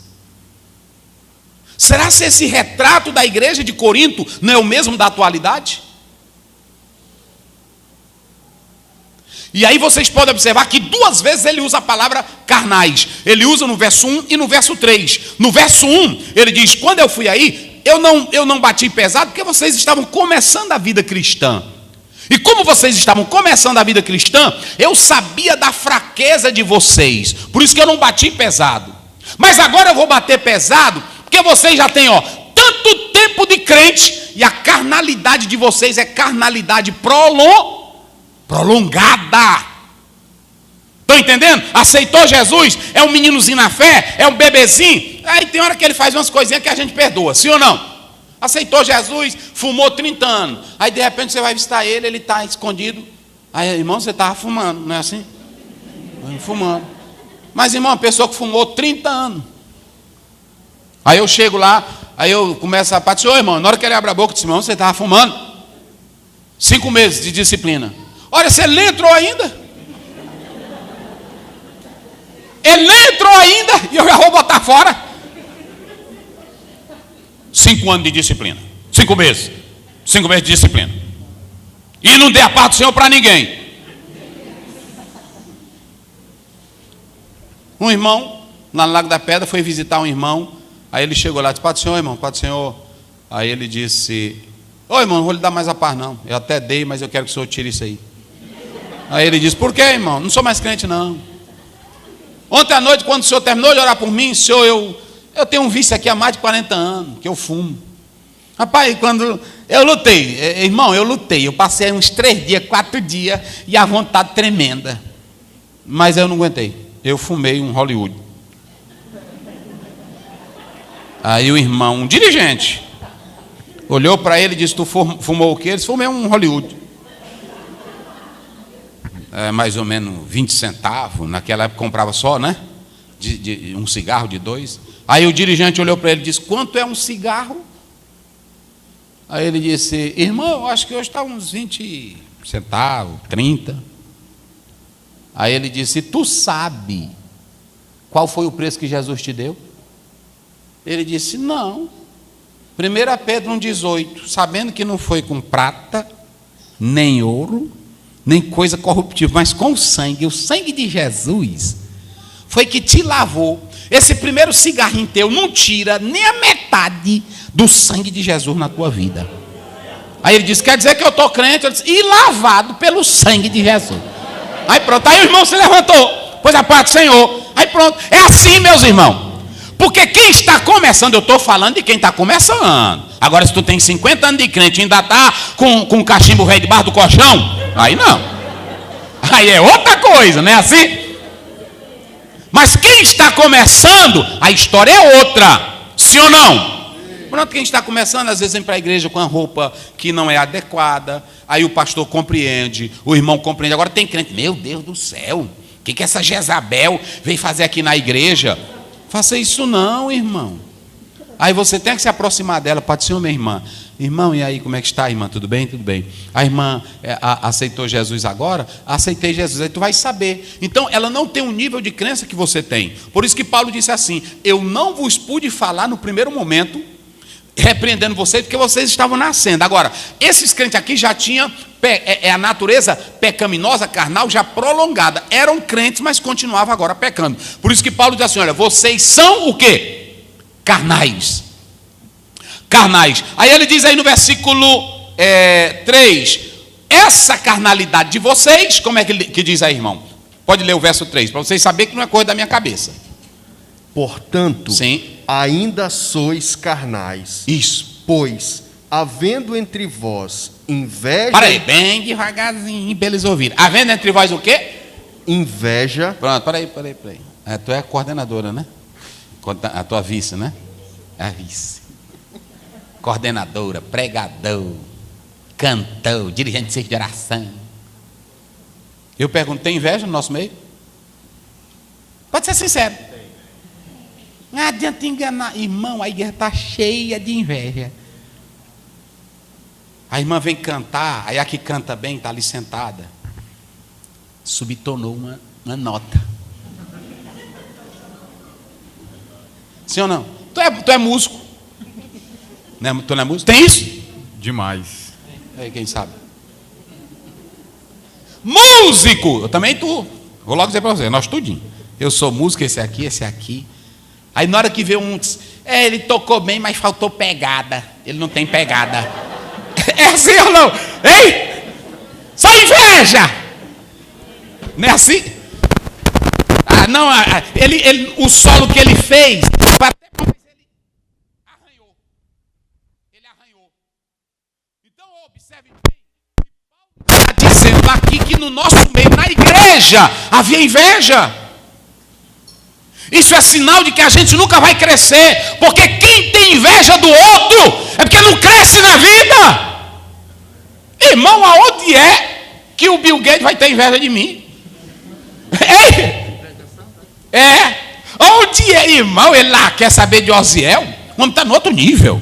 Será que esse retrato da igreja de Corinto não é o mesmo da atualidade? E aí vocês podem observar que 2 vezes ele usa a palavra carnais. Ele usa no verso 1 e no verso 3. No verso 1, ele diz: quando eu fui aí, eu não bati pesado, porque vocês estavam começando a vida cristã. E como vocês estavam começando a vida cristã, eu sabia da fraqueza de vocês. Por isso que eu não bati pesado. Mas agora eu vou bater pesado, porque vocês já têm tanto tempo de crente, e a carnalidade de vocês é carnalidade prolongada. Estão entendendo? Aceitou Jesus, é um meninozinho na fé, é um bebezinho. Aí tem hora que ele faz umas coisinhas que a gente perdoa, sim ou não? Aceitou Jesus, fumou 30 anos. Aí de repente você vai visitar ele, ele está escondido. Aí, irmão, você estava fumando, não é assim? Fumando. Mas, irmão, uma pessoa que fumou 30 anos. Aí eu chego lá, aí eu começo a patear: ô irmão, na hora que ele abre a boca, eu disse: irmão, você estava fumando? 5 meses de disciplina. Olha, se ele nem entrou ainda. Ele nem entrou ainda e eu já vou botar fora. 5 anos de disciplina. 5 meses. 5 meses de disciplina. E não dei a parte do Senhor para ninguém. Um irmão, lá no Lago da Pedra, foi visitar um irmão. Aí ele chegou lá e disse: Pai do Senhor, irmão, Pai do Senhor. Aí ele disse: Ô irmão, não vou lhe dar mais a paz não. Eu até dei, mas eu quero que o Senhor tire isso aí. Aí ele disse: Por quê, irmão? Não sou mais crente não. Ontem à noite, quando o Senhor terminou de orar por mim, Senhor, eu tenho um vício aqui há mais de 40 anos, que eu fumo. Rapaz, quando eu lutei, irmão, eu lutei. Eu passei uns 3 dias, 4 dias, e a vontade tremenda. Mas eu não aguentei. Eu fumei um Hollywood. Aí o irmão, um dirigente, olhou para ele e disse: Tu fumou o quê? Ele disse: Fumei um Hollywood. Mais ou menos 20 centavos. Naquela época comprava só, né? De um cigarro de 2. Aí o dirigente olhou para ele e disse: Quanto é um cigarro? Aí ele disse: Irmão, eu acho que hoje está uns 20 centavos, 30. Aí ele disse: Tu sabe qual foi o preço que Jesus te deu? Ele disse: Não. 1 Pedro 1,18: Sabendo que não foi com prata, nem ouro, nem coisa corruptível, mas com o sangue de Jesus, foi que te lavou. Esse primeiro cigarrinho teu não tira nem a metade do sangue de Jesus na tua vida. Aí ele disse: Quer dizer que eu estou crente? Eu disse: E lavado pelo sangue de Jesus. Aí pronto, aí o irmão se levantou, pois a paz do Senhor. Aí pronto, é assim, meus irmãos. Porque quem está começando, eu estou falando de quem está começando. Agora, se tu tem 50 anos de crente e ainda está com um cachimbo velho debaixo do colchão, aí não. Aí é outra coisa, não é assim? Mas quem está começando, a história é outra. Sim ou não? Pronto, quem está começando, às vezes vem para a igreja com a roupa que não é adequada. Aí o pastor compreende, o irmão compreende. Agora tem crente: Meu Deus do céu, o que essa Jezabel veio fazer aqui na igreja? Faça isso não, irmão. Aí você tem que se aproximar dela. Pode ser, minha irmã. Irmão, e aí, como é que está, irmã? Tudo bem? Tudo bem. A irmã aceitou Jesus agora? Aceitei Jesus. Aí tu vai saber. Então, ela não tem o nível de crença que você tem. Por isso que Paulo disse assim: Eu não vos pude falar no primeiro momento, repreendendo vocês, porque vocês estavam nascendo. Agora, esses crentes aqui já tinham a natureza pecaminosa, carnal, já prolongada. Eram crentes, mas continuavam agora pecando. Por isso que Paulo diz assim: Olha, vocês são o quê? Carnais. Carnais. Aí ele diz aí no versículo 3: Essa carnalidade de vocês, como é que diz aí, irmão? Pode ler o verso 3, para vocês saberem que não é coisa da minha cabeça. Portanto, sim, ainda sois carnais. Isso. Pois, havendo entre vós inveja... Para aí, bem devagarzinho, para eles ouvirem. Havendo entre vós o quê? Inveja. Pronto, para aí. Tu é a coordenadora, né? A tua vice, né? A vice. Coordenadora, pregador, cantor, dirigente de serviço de oração. Eu pergunto: tem inveja no nosso meio? Pode ser sincero. Não adianta enganar. Irmão, a igreja está cheia de inveja. A irmã vem cantar, aí a que canta bem está ali sentada. Subtonou uma nota. Sim ou não? Tu é músico. Tu não é músico? Tem isso? Demais. Aí, quem sabe? Músico! Eu também tu. Vou logo dizer para você, nós tudinho. Eu sou músico, esse aqui. Aí na hora que vê um... ele tocou bem, mas faltou pegada. Ele não tem pegada. É assim ou não? Ei! Só inveja! Não é assim? Não, o solo que ele fez... Ele arranhou. Então observe bem que Paulo está dizendo aqui que no nosso meio, na igreja, havia inveja. Isso é sinal de que a gente nunca vai crescer, porque quem tem inveja do outro é porque não cresce na vida. Irmão, aonde é que o Bill Gates vai ter inveja de mim? Onde é, irmão? Ele lá quer saber de Osiel? O homem está no outro nível.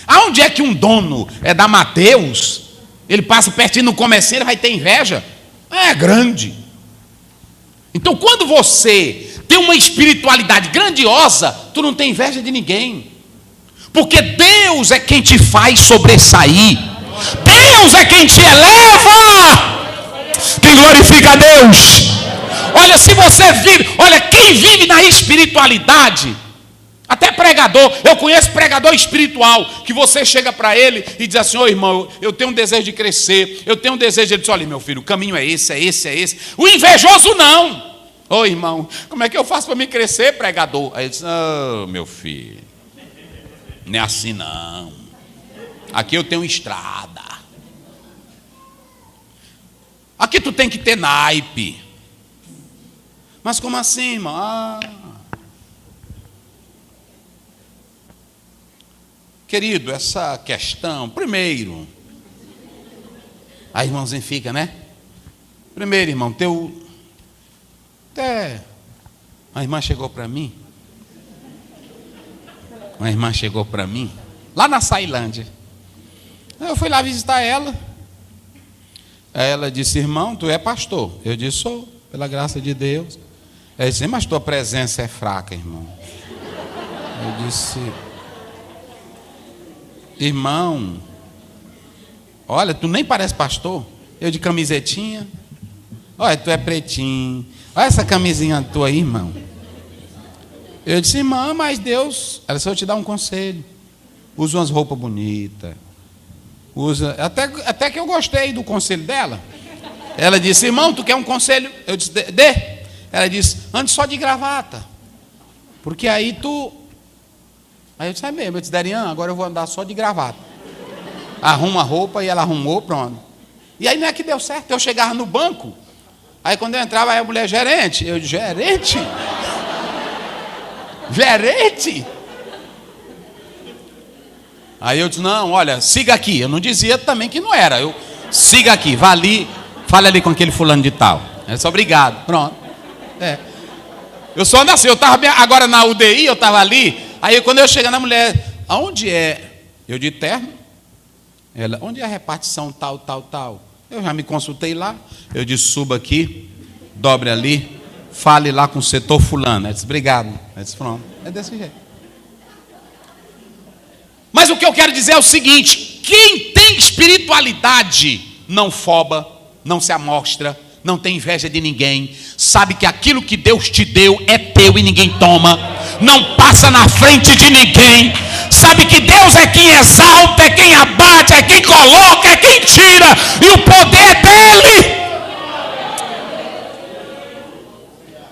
Aonde é que um dono da Mateus Ele passa pertinho no comecinho, ele vai ter inveja. É grande. Então, quando você tem uma espiritualidade grandiosa, tu não tem inveja de ninguém. Porque Deus é quem te faz sobressair. Deus é quem te eleva. Quem glorifica a Deus. Olha, se você vive, olha, quem vive na espiritualidade, até pregador, eu conheço pregador espiritual, que você chega para ele e diz assim: ô irmão, eu tenho um desejo de crescer, eu tenho um desejo, ele diz: olha meu filho, o caminho é esse, é esse, é esse. O invejoso não. Ô irmão, como é que eu faço para me crescer, pregador? Aí ele diz: ô meu filho, não é assim não, aqui eu tenho estrada, aqui tu tem que ter naipe. Mas como assim, irmão? Querido, essa questão, primeiro, a irmãozinha fica, né? Primeiro, irmão, até uma irmã chegou para mim, lá na Sailândia. Eu fui lá visitar ela. Ela disse: irmão, tu é pastor? Eu disse: sou, pela graça de Deus. Ela disse: mas tua presença é fraca, irmão. Eu disse: irmão, olha, tu nem parece pastor. Eu de camisetinha. Olha, tu é pretinho. Olha essa camisinha tua aí, irmão. Eu disse: irmã, mas Deus... Ela disse: eu te dar um conselho. Usa umas roupas bonitas. Usa... Até que eu gostei do conselho dela. Ela disse: irmão, tu quer um conselho? Eu disse: dê. Ela disse: ande só de gravata. Porque aí tu... Aí eu disse: é mesmo. Eu disse: Darian, agora eu vou andar só de gravata. Arruma a roupa, e ela arrumou, pronto. E aí não é que deu certo. Eu chegava no banco, aí quando eu entrava, aí a mulher: gerente. Eu disse: gerente? Gerente? Aí eu disse: não, olha, siga aqui. Eu não dizia também que não era. Eu: siga aqui, vá ali, fale ali com aquele fulano de tal. Eu disse: obrigado, pronto. Eu só ando assim. Eu estava agora na UDI, eu estava ali. Aí quando eu cheguei na mulher: aonde é? Eu de terno. Ela: onde é a repartição tal, tal, tal? Eu já me consultei lá. Eu disse: suba aqui, dobre ali, fale lá com o setor fulano. Ela disse: obrigado. Ela disse: pronto. É desse jeito. Mas o que eu quero dizer é o seguinte: quem tem espiritualidade não foba, não se amostra, não tem inveja de ninguém, sabe que aquilo que Deus te deu é teu e ninguém toma, não passa na frente de ninguém, sabe que Deus é quem exalta, é quem abate, é quem coloca, é quem tira, e o poder é dele.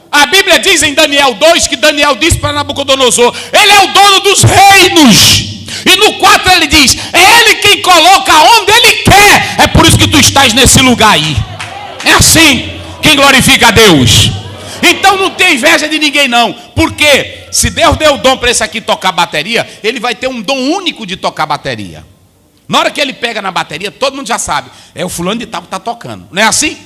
A Bíblia diz em Daniel 2 que Daniel disse para Nabucodonosor: ele é o dono dos reinos. E no 4 ele diz: é ele quem coloca onde ele quer. É por isso que tu estás nesse lugar aí. É assim, quem glorifica a Deus. Então não tem inveja de ninguém não. Porque se Deus deu o dom para esse aqui tocar bateria, ele vai ter um dom único de tocar bateria. Na hora que ele pega na bateria, todo mundo já sabe: é o fulano de tal que está tocando. Não é assim?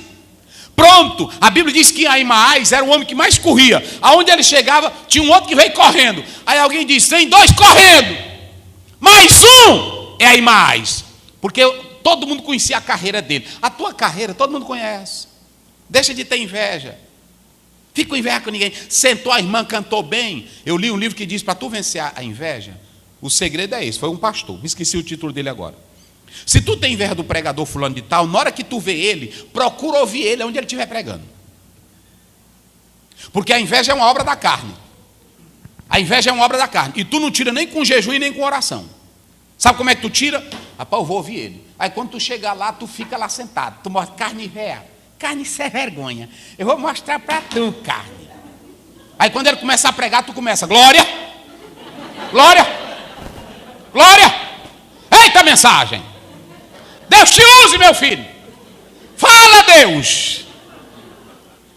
Pronto, a Bíblia diz que Aimaas era o homem que mais corria. Aonde ele chegava, tinha um outro que veio correndo. Aí alguém disse: tem dois correndo, mais um é Aimaas. Porque todo mundo conhecia a carreira dele. A tua carreira todo mundo conhece. Deixa de ter inveja. Fica com inveja com ninguém. Sentou a irmã, cantou bem. Eu li um livro que diz: para tu vencer a inveja, o segredo é esse. Foi um pastor, me esqueci o título dele agora. Se tu tem inveja do pregador fulano de tal, na hora que tu vê ele, procura ouvir ele onde ele estiver pregando. Porque a inveja é uma obra da carne. A inveja é uma obra da carne. E tu não tira nem com jejum e nem com oração. Sabe como é que tu tira? Rapaz, eu vou ouvir ele. Aí quando tu chegar lá, tu fica lá sentado. Tu mostra: carne velha, carne sem vergonha. Eu vou mostrar para tu, carne. Aí quando ele começar a pregar, tu começa: glória, glória, glória. Eita mensagem. Deus te use, meu filho. Fala, Deus.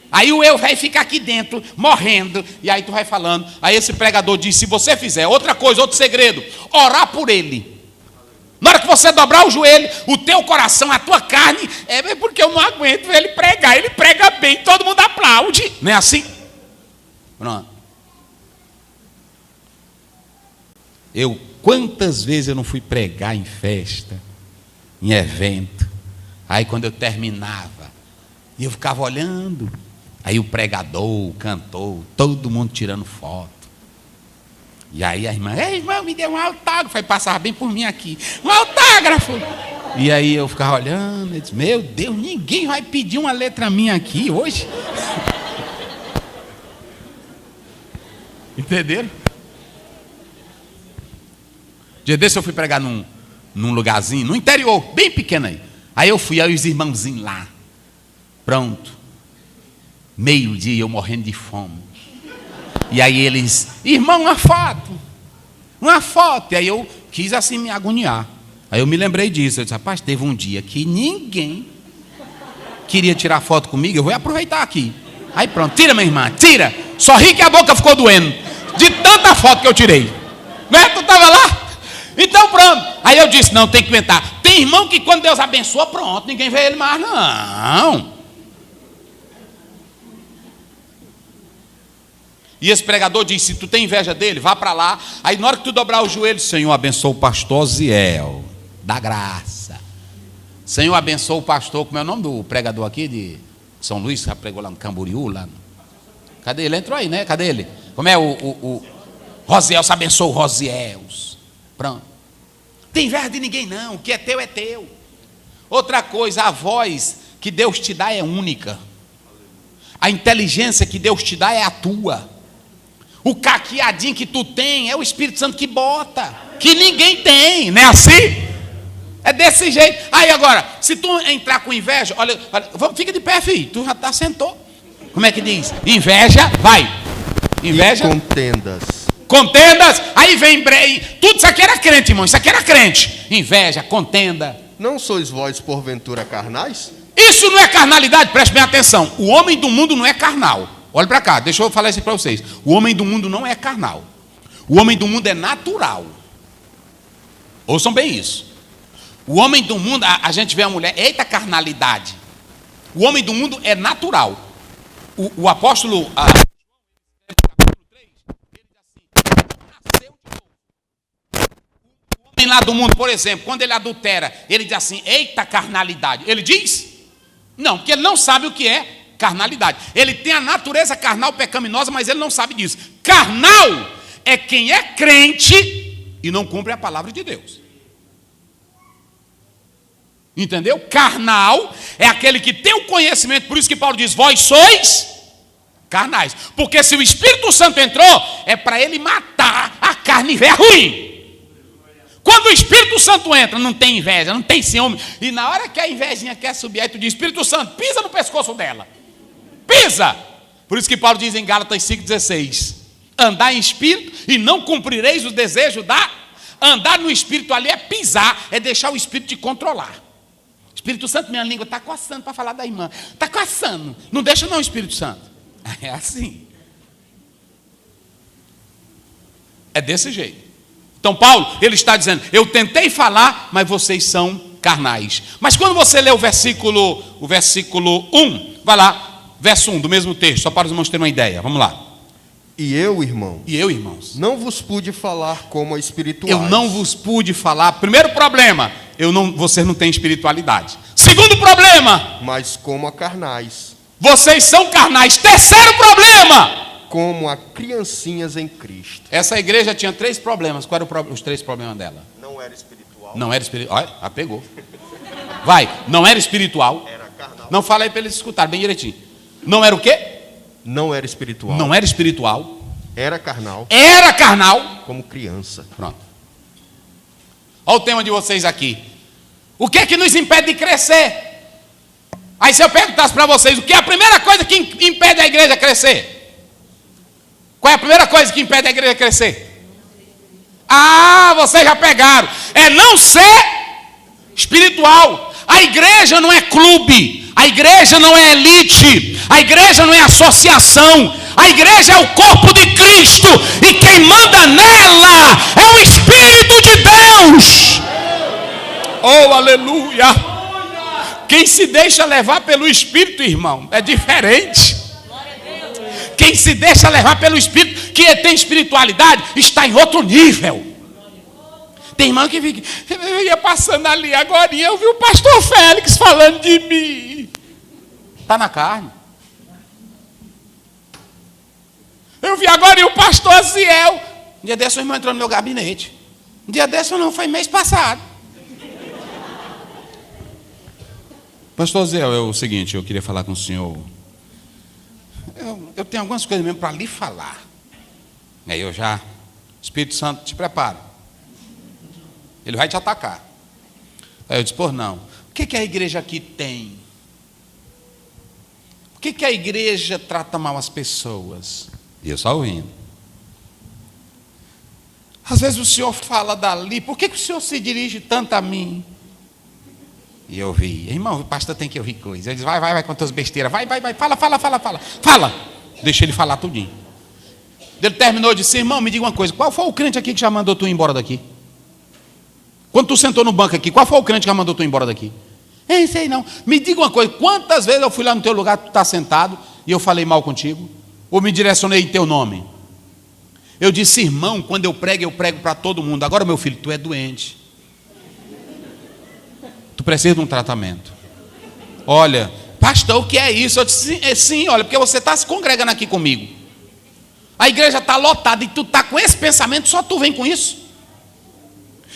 Aí o eu vai ficar aqui dentro, morrendo. E aí tu vai falando. Aí esse pregador diz: se você fizer outra coisa, outro segredo, orar por ele. Na hora que você dobrar o joelho, o teu coração, a tua carne, é porque eu não aguento ele pregar. Ele prega bem, todo mundo aplaude. Não é assim? Pronto. Quantas vezes eu não fui pregar em festa, em evento, Aí quando eu terminava, e eu ficava olhando, aí o pregador, o cantor, todo mundo tirando foto. E aí a irmã, ei, irmão, me deu um autógrafo. Aí passava bem por mim aqui, um autógrafo. E aí eu ficava olhando, e disse, meu Deus, ninguém vai pedir uma letra minha aqui hoje. Entenderam? Dia desse eu fui pregar num lugarzinho, no interior, bem pequeno aí. Aí eu fui, aí os irmãozinhos lá. Pronto. Meio-dia, eu morrendo de fome. E aí eles, irmão, uma foto. Uma foto. E aí eu quis assim me agoniar. Aí eu me lembrei disso. Eu disse, rapaz, teve um dia que ninguém queria tirar foto comigo. Eu vou aproveitar aqui. Aí pronto, tira, minha irmã, tira. Sorri que a boca ficou doendo. De tanta foto que eu tirei. Né? Tu estava lá? Então pronto. Aí eu disse, não, tem que inventar. Tem irmão que quando Deus abençoa, pronto, ninguém vê ele mais, não. E esse pregador disse, se tu tem inveja dele, vá para lá. Aí na hora que tu dobrar o joelho, Senhor, abençoa o pastor Osiel, da graça. Senhor, abençoa o pastor, como é o nome do pregador aqui de São Luís, que já pregou lá no Camboriú, lá. Cadê ele? Entrou aí, né? Cadê ele? Como é o Rosiel, se abençoa o Rosiels. Pronto. Tem inveja de ninguém não, o que é teu é teu. Outra coisa, a voz que Deus te dá é única. A inteligência que Deus te dá é a tua. O caqueadinho que tu tem é o Espírito Santo que bota, que ninguém tem, não é assim? É desse jeito. Aí agora, se tu entrar com inveja, olha fica de pé, filho, tu já sentou. Como é que diz? Inveja, vai. Inveja. E contendas. Contendas, aí vem, tudo isso aqui era crente, irmão, isso aqui era crente. Inveja, contenda. Não sois vós porventura carnais? Isso não é carnalidade, preste bem atenção. O homem do mundo não é carnal. Olha para cá, deixa eu falar isso para vocês. O homem do mundo não é carnal. O homem do mundo é natural. Ouçam bem isso. O homem do mundo, a gente vê a mulher, eita carnalidade. O homem do mundo é natural. O apóstolo, capítulo 3, ele diz assim, nasceu de novo. O homem lá do mundo, por exemplo, quando ele adultera, ele diz assim, eita carnalidade. Ele diz? Não, porque ele não sabe o que é carnalidade. Ele tem a natureza carnal pecaminosa, mas ele não sabe disso. Carnal é quem é crente e não cumpre a palavra de Deus. Entendeu? Carnal é aquele que tem o conhecimento, por isso que Paulo diz, vós sois carnais. Porque se o Espírito Santo entrou, é para ele matar a carne velha ruim. Quando o Espírito Santo entra, não tem inveja, não tem ciúme. E na hora que a invejinha quer subir, aí tu diz, Espírito Santo, pisa no pescoço dela. Pisa! Por isso que Paulo diz em Gálatas 5,16, andar em espírito e não cumprireis os desejos da... Andar no espírito ali é pisar, é deixar o espírito te controlar. Espírito Santo, minha língua está coçando para falar da irmã. Está coçando. Não deixa não, Espírito Santo. É assim. É desse jeito. Então Paulo, ele está dizendo, eu tentei falar, mas vocês são carnais. Mas quando você lê o versículo 1, vai lá, verso 1 do mesmo texto, só para os irmãos terem uma ideia. Vamos lá. E eu, irmãos. E eu, irmãos. Não vos pude falar como a espirituais. Eu não vos pude falar. Primeiro problema, vocês não têm espiritualidade. Segundo problema, mas como a carnais. Vocês são carnais. Terceiro problema, como a criancinhas em Cristo. Essa igreja tinha 3 problemas. Quais eram os 3 problemas dela? Não era espiritual. Não era espiritual. Olha, pegou. Vai, não era espiritual. Era carnal. Não fala aí para eles escutarem bem direitinho. Não era o quê? Não era espiritual. Não era espiritual. Era carnal. Era carnal. Como criança. Pronto. Olha o tema de vocês aqui. O que é que nos impede de crescer? Aí se eu perguntasse para vocês, o que é a primeira coisa que impede a igreja a crescer? Qual é a primeira coisa que impede a igreja a crescer? Ah, vocês já pegaram. É não ser espiritual. A igreja não é clube. A igreja não é elite. A igreja não é associação. A igreja é o corpo de Cristo. E quem manda nela é o Espírito de Deus. Oh, aleluia. Quem se deixa levar pelo Espírito, irmão, é diferente. Quem se deixa levar pelo Espírito, que tem espiritualidade, está em outro nível. Tem irmão que fica, Eu ia passando ali agora e eu vi o pastor Félix falando de mim. Está na carne. Eu vi agora e o pastor Aziel. Um dia desse o irmão entrou no meu gabinete. Um dia desse não, foi mês passado. Pastor Aziel, é o seguinte, eu queria falar com o senhor. Eu tenho algumas coisas mesmo para lhe falar. Aí eu já, Espírito Santo, te prepara. Ele vai te atacar. Aí eu disse, por não. O que a igreja aqui tem? Por que a igreja trata mal as pessoas? E eu só ouvindo. Às vezes o senhor fala dali, por que o senhor se dirige tanto a mim? E eu vi, irmão, o pastor tem que ouvir coisa. Ele diz, vai com tuas besteiras, vai, fala. Deixa ele falar tudinho. Ele terminou e disse, irmão, me diga uma coisa, qual foi o crente aqui que já mandou tu ir embora daqui? Quando tu sentou no banco aqui, qual foi o crente que já mandou tu ir embora daqui? Sei não. Me diga uma coisa, quantas vezes eu fui lá no teu lugar, tu está sentado, e eu falei mal contigo? Ou me direcionei em teu nome? Eu disse, irmão, quando eu prego para todo mundo. Agora, meu filho, tu é doente. Tu precisa de um tratamento. Olha, pastor, o que é isso? Eu disse, sim, olha, porque você está se congregando aqui comigo. A igreja está lotada e tu está com esse pensamento, só tu vem com isso.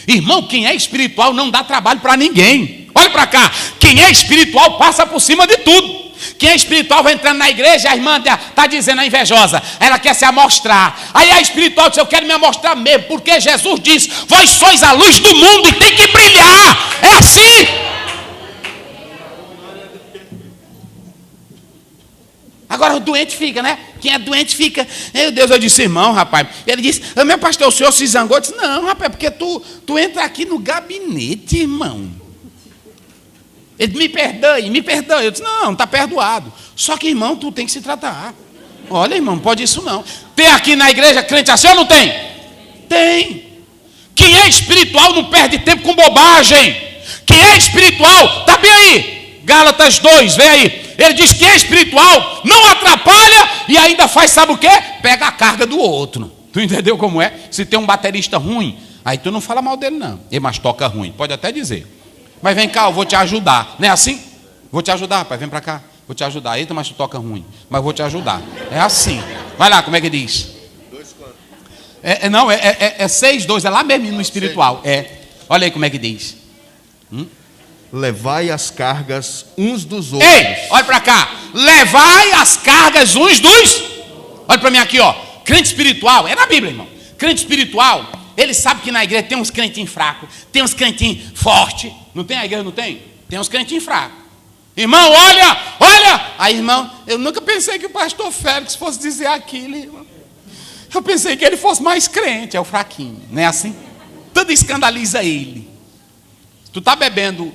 Irmão, quem é espiritual não dá trabalho para ninguém. Olha para cá, quem é espiritual passa por cima de tudo. Quem é espiritual vai entrando na igreja, a irmã está dizendo, a invejosa, ela quer se amostrar. Aí a espiritual diz, eu quero me amostrar mesmo, porque Jesus diz, vós sois a luz do mundo e tem que brilhar. É assim. Agora o doente fica, né? Quem é doente fica, meu Deus, eu disse, irmão, rapaz. Ele disse, meu pastor, o senhor se zangou? Eu disse, não, rapaz, porque tu entra aqui no gabinete, irmão. Ele me perdoe. Eu disse, não, está perdoado. Só que, irmão, tu tem que se tratar. Olha, irmão, não pode isso não. Tem aqui na igreja crente assim ou não tem? Tem. Quem é espiritual não perde tempo com bobagem. Quem é espiritual, está bem aí. Gálatas 2, vem aí. Ele diz que é espiritual, não atrapalha e ainda faz, sabe o quê? Pega a carga do outro. Tu entendeu como é? Se tem um baterista ruim, aí tu não fala mal dele não. Ele mas toca ruim, pode até dizer. Mas vem cá, eu vou te ajudar. Não é assim? Vou te ajudar, pai, vem para cá. Vou te ajudar. Eita, mas tu toca ruim. Mas vou te ajudar. É assim. Vai lá, como é que diz? 2 quanto? Não, é 6, 2. É lá mesmo no espiritual. Olha aí como é que diz. Levai as cargas uns dos outros. Ei, olha para cá. Levai as cargas uns dos... Olha para mim aqui, ó. Crente espiritual. É na Bíblia, irmão. Crente espiritual. Ele sabe que na igreja tem uns crentinhos fracos, tem uns crentinhos fortes. Não tem a igreja, não tem? Tem uns crentinhos fracos. Irmão, olha. Aí, irmão, eu nunca pensei que o pastor Félix fosse dizer aquilo, irmão. Eu pensei que ele fosse mais crente, é o fraquinho. Não é assim? Tudo escandaliza ele. Tu tá bebendo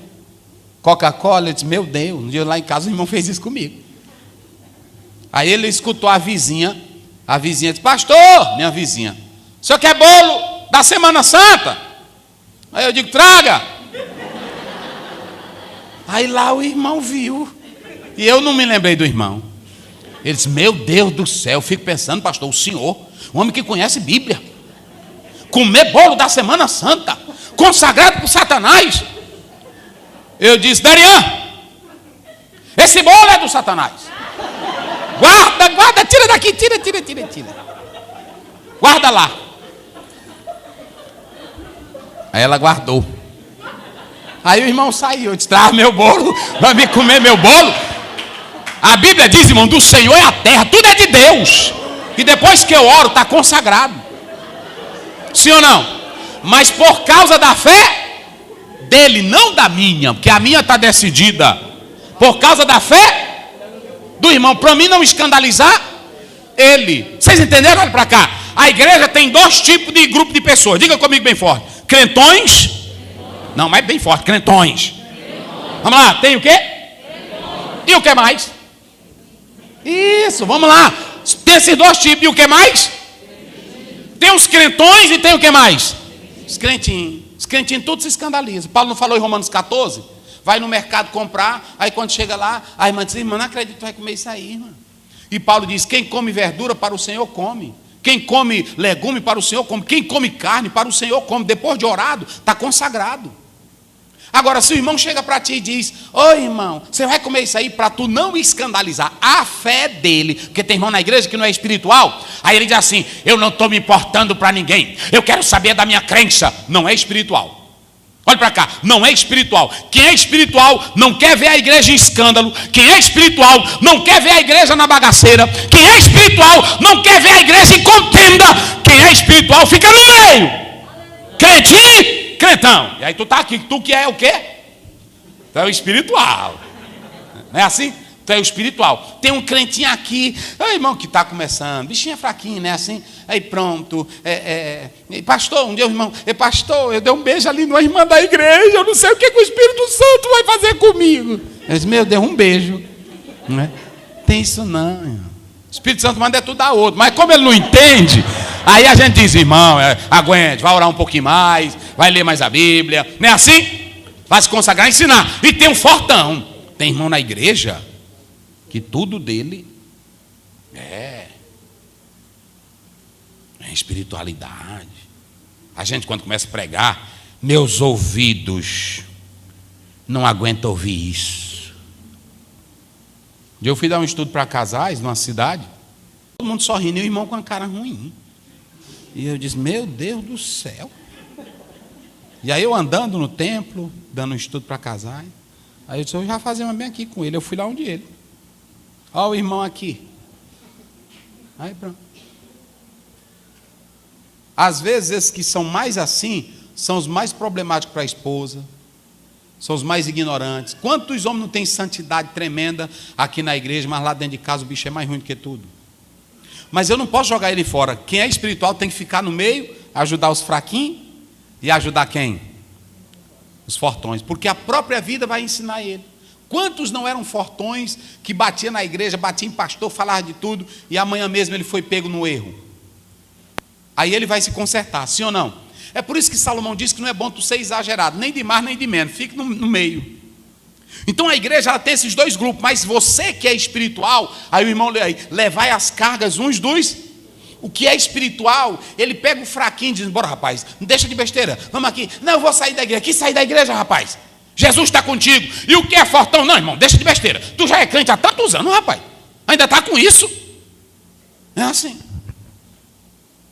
Coca-Cola, eu disse, meu Deus, um dia lá em casa o irmão fez isso comigo. Aí ele escutou a vizinha disse, pastor, minha vizinha, o senhor quer bolo da Semana Santa? Aí eu digo, traga. Aí lá o irmão viu. E eu não me lembrei do irmão. Ele disse, meu Deus do céu, eu fico pensando, pastor, o senhor, um homem que conhece Bíblia, comer bolo da Semana Santa, consagrado por Satanás. Eu disse, Darian, esse bolo é do Satanás. Guarda, tira daqui, tira. Guarda lá. Aí ela guardou. Aí o irmão saiu, eu disse, traz meu bolo, vai me comer meu bolo. A Bíblia diz, irmão, do Senhor é a terra, tudo é de Deus. E depois que eu oro, está consagrado. Sim ou não? Mas por causa da fé dele, não da minha, porque a minha está decidida. Por causa da fé do irmão, para mim não escandalizar ele. Vocês entenderam? Olha para cá. A igreja tem 2 tipos de grupo de pessoas. Diga comigo bem forte. Crentões. Não, mas bem forte. Crentões. Vamos lá. Tem o quê? E o que mais? Isso, vamos lá. Tem esses 2 tipos. E o que mais? Tem os crentões e tem o que mais? Os crentinhos. Os crentinhos todos se escandalizam. Paulo não falou em Romanos 14? Vai no mercado comprar, aí quando chega lá, a irmã diz, irmã, não acredito que tu vai comer isso aí, irmã. E Paulo diz, quem come verdura para o Senhor come. Quem come legume para o Senhor come. Quem come carne para o Senhor come. Depois de orado, está consagrado. Agora, se o irmão chega para ti e diz: ô irmão, você vai comer isso aí, para tu não escandalizar a fé dele, porque tem irmão na igreja que não é espiritual, aí ele diz assim: eu não estou me importando para ninguém, eu quero saber da minha crença. Não é espiritual. Olha para cá, não é espiritual. Quem é espiritual não quer ver a igreja em escândalo. Quem é espiritual não quer ver a igreja na bagaceira. Quem é espiritual não quer ver a igreja em contenda. Quem é espiritual fica no meio. Crente, crentão. E aí tu tá aqui, tu que é o quê? Tu é o espiritual. Não é assim? Tu é o espiritual. Tem um crentinho aqui, irmão, que está começando, bichinho é fraquinho, né? Assim, aí pronto. Pastor, um dia o irmão, pastor, eu dei um beijo ali numa irmã da igreja, eu não sei o que o Espírito Santo vai fazer comigo. Eu disse: meu Deus, um beijo. Não é? Tem isso não, irmão. O Espírito Santo manda tudo a outro, mas como ele não entende, aí a gente diz: irmão, aguente, vai orar um pouquinho mais, vai ler mais a Bíblia, não é assim? Vai se consagrar e ensinar. E tem um fortão. Tem irmão na igreja que tudo dele é espiritualidade. A gente, quando começa a pregar, meus ouvidos não aguentam ouvir isso. Eu fui dar um estudo para casais numa cidade, todo mundo sorrindo e o irmão com a cara ruim. E eu disse: meu Deus do céu. E aí eu andando no templo, dando um estudo para casais, aí eu disse: eu já fazia bem aqui com ele. Eu fui lá onde ele. Olha o irmão aqui. Aí pronto. Às vezes esses que são mais assim são os mais problemáticos para a esposa, são os mais ignorantes. Quantos homens não têm santidade tremenda aqui na igreja, mas lá dentro de casa o bicho é mais ruim do que tudo? Mas eu não posso jogar ele fora. Quem é espiritual tem que ficar no meio, ajudar os fraquinhos e ajudar quem? Os fortões, porque a própria vida vai ensinar ele. Quantos não eram fortões que batia na igreja, batia em pastor, falava de tudo, e amanhã mesmo ele foi pego no erro? Aí ele vai se consertar, sim ou não? É por isso que Salomão diz que não é bom tu ser exagerado, nem de mais nem de menos, fique no meio. Então a igreja ela tem esses dois grupos, mas você que é espiritual, aí o irmão lê aí, levai as cargas uns dos... O que é espiritual, ele pega o fraquinho e diz: bora rapaz, não deixa de besteira, vamos aqui. Não, eu vou sair da igreja. Que sair da igreja, rapaz? Jesus está contigo. E o que é fortão? Não, irmão, deixa de besteira. Tu já é crente há tantos anos, rapaz. Ainda está com isso? É assim.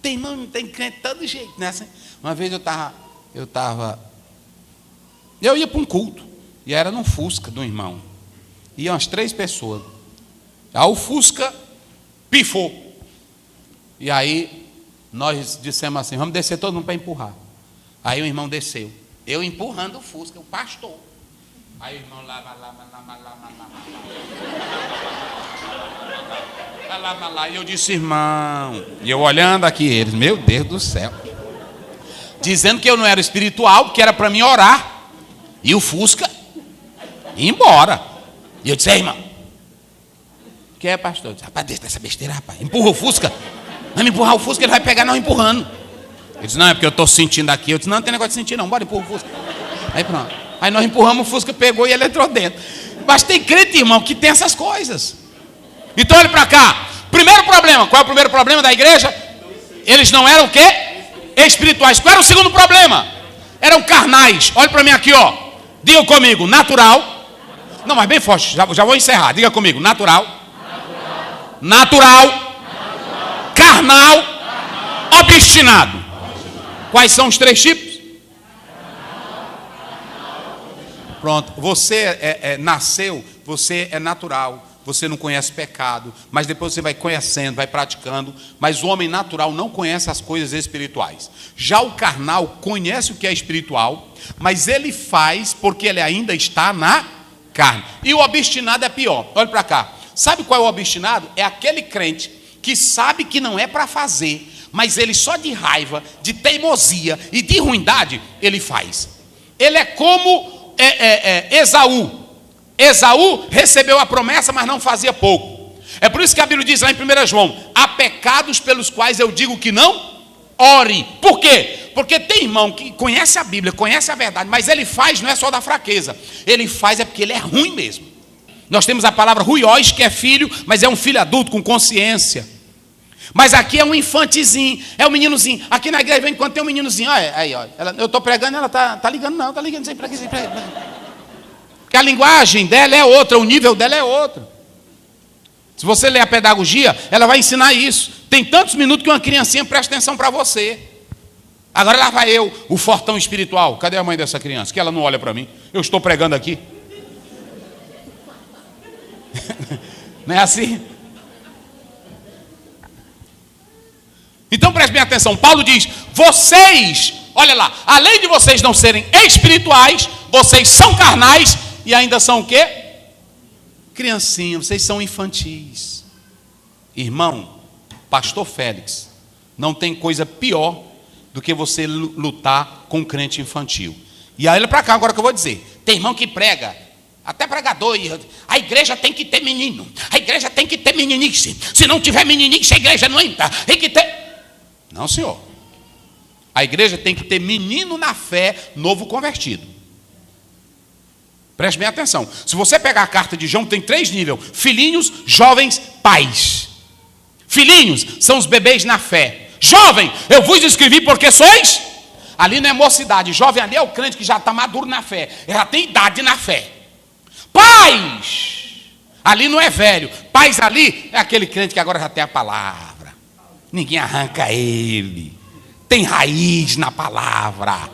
Tem irmão, não tem crente de todo jeito, né? Assim. Uma vez eu ia para um culto, e era num Fusca de um irmão. Iam umas 3 pessoas. Aí o Fusca pifou. E aí nós dissemos assim: vamos descer todo mundo para empurrar. Aí o irmão desceu. Eu empurrando o Fusca, o pastor. Aí o irmão lá. E eu disse: irmão. E eu olhando aqui eles, meu Deus do céu. Dizendo que eu não era espiritual, que era para mim orar. E o Fusca ia embora. E eu disse: irmão. O que é, pastor? Eu disse: rapaz, deixa dessa besteira, rapaz. Empurra o Fusca. Vai me empurrar o Fusca, ele vai pegar não empurrando. Ele disse: não, é porque eu estou sentindo aqui. Eu disse: não, não tem negócio de sentir não, bora empurrar o Fusca. Aí pronto. Aí nós empurramos o Fusca, pegou e ele entrou dentro. Mas tem crente, irmão, que tem essas coisas. Então olha para cá. Primeiro problema, qual é o primeiro problema da igreja? Eles não eram o quê? Espirituais. Qual era o segundo problema? Eram carnais. Olha para mim aqui, ó. Diga comigo: natural. Não, mas bem forte, já vou encerrar. Diga comigo: natural. Natural. Carnal, obstinado. Quais são os 3 tipos? Pronto, você nasceu, você é natural, você não conhece pecado, mas depois você vai conhecendo, vai praticando, mas o homem natural não conhece as coisas espirituais. Já o carnal conhece o que é espiritual, mas ele faz porque ele ainda está na carne. E o obstinado é pior. Olha para cá. Sabe qual é o obstinado? É aquele crente que sabe que não é para fazer, mas ele só de raiva, de teimosia e de ruindade, ele faz. Ele é como Esaú. Esaú recebeu a promessa, mas não fazia pouco. É por isso que a Bíblia diz lá em 1 João: há pecados pelos quais eu digo que não ore. Por quê? Porque tem irmão que conhece a Bíblia, conhece a verdade, mas ele faz não é só da fraqueza. Ele faz é porque ele é ruim mesmo. Nós temos a palavra ruiós, que é filho, mas é um filho adulto com consciência. Mas aqui é um infantezinho, é um meninozinho. Aqui na igreja, enquanto tem um meninozinho, olha, aí, ó, eu estou pregando, ela tá ligando, não, tá ligando sempre aqui. Porque a linguagem dela é outra, o nível dela é outro. Se você ler a pedagogia, ela vai ensinar isso. Tem tantos minutos que uma criancinha presta atenção para você. Agora lá vai eu, o fortão espiritual. Cadê a mãe dessa criança? Que ela não olha para mim. Eu estou pregando aqui. Não é assim? Então preste bem atenção, Paulo diz, vocês, olha lá, além de vocês não serem espirituais, vocês são carnais e ainda são o quê? Criancinhas, vocês são infantis. Irmão, pastor Félix, não tem coisa pior do que você lutar com um crente infantil. E aí olha para cá agora que eu vou dizer, tem irmão que prega, até pregador, a igreja tem que ter menino, a igreja tem que ter meninice, se não tiver meninice a igreja não entra, tem que ter... Não, senhor. A igreja tem que ter menino na fé, novo convertido. Preste bem atenção. Se você pegar a carta de João, tem 3 níveis. Filhinhos, jovens, pais. Filhinhos são os bebês na fé. Jovem, eu vos escrevi porque sois... Ali não é mocidade. Jovem ali é o crente que já está maduro na fé. Já tem idade na fé. Pais. Ali não é velho. Pais ali é aquele crente que agora já tem a palavra. Ninguém arranca ele. Tem raiz na palavra.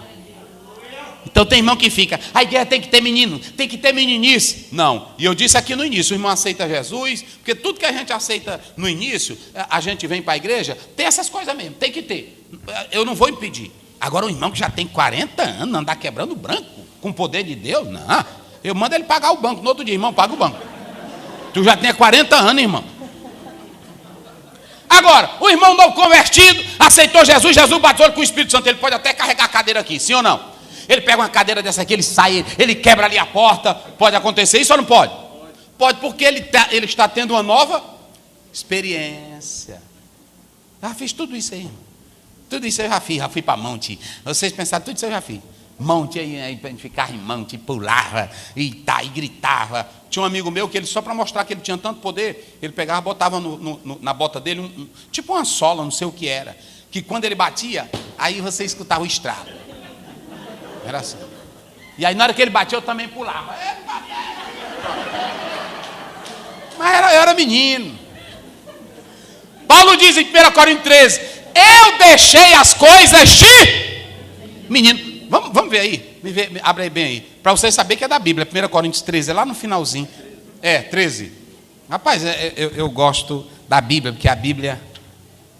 Então tem irmão que fica, a igreja tem que ter menino, tem que ter meninice. Não, e eu disse aqui no início, o irmão aceita Jesus, porque tudo que a gente aceita no início, a gente vem para a igreja, tem essas coisas mesmo, tem que ter. Eu não vou impedir. Agora o irmão que já tem 40 anos, andar quebrando branco, com o poder de Deus, não. Eu mando ele pagar o banco, no outro dia, irmão, paga o banco. Tu já tem 40 anos, irmão. Agora, o irmão novo convertido, aceitou Jesus, Jesus bateu ele com o Espírito Santo, ele pode até carregar a cadeira aqui, sim ou não? Ele pega uma cadeira dessa aqui, ele sai, ele quebra ali a porta, pode acontecer isso ou não pode? Pode, porque ele está tendo uma nova experiência. Já fiz tudo isso aí, irmão. Tudo isso eu já fui para monte. Vocês pensaram, tudo isso eu já fiz. Monte aí para ficar em monte, pulava e gritava. Tinha um amigo meu que ele, só para mostrar que ele tinha tanto poder, ele pegava, botava na bota dele tipo uma sola, não sei o que era, que quando ele batia, aí você escutava o estralo. Era assim. E aí na hora que ele batia, eu também pulava. Mas eu era menino. Paulo diz em 1 Coríntios 13, eu deixei as coisas de menino. Vamos ver aí, abre aí bem aí, para você saber que é da Bíblia, 1 Coríntios 13, é lá no finalzinho, 13. Rapaz, eu gosto da Bíblia, porque a Bíblia,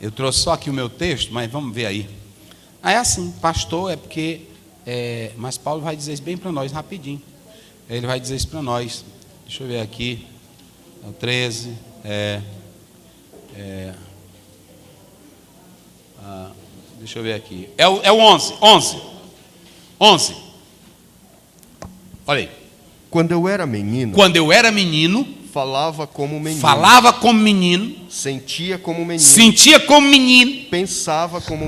eu trouxe só aqui o meu texto, mas vamos ver aí. É assim, pastor, é porque, mas Paulo vai dizer isso bem para nós, rapidinho, ele vai dizer isso para nós, deixa eu ver aqui, é o 13, deixa eu ver aqui, é o 11. Olha aí. Quando eu era menino, falava como menino, sentia como menino, pensava como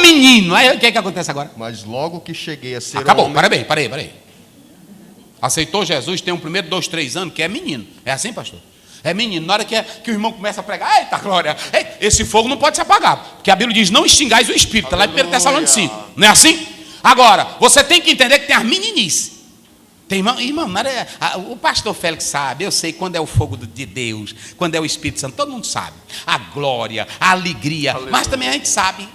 menino. Aí o que acontece agora? Mas logo que cheguei a ser acabou, homem... parei. Aceitou Jesus, tem um primeiro 2, 3 anos, que é menino. É assim, pastor? É menino. Na hora que o irmão começa a pregar, eita glória, esse fogo não pode se apagar, porque a Bíblia diz, não extingais o espírito. Está lá em 1 Tessalonicenses 5. Não é assim? Agora, você tem que entender que tem as meninices. Tem irmão, o pastor Félix sabe, eu sei quando é o fogo de Deus, quando é o Espírito Santo, todo mundo sabe. A glória, a alegria, aleluia. Mas também a gente sabe.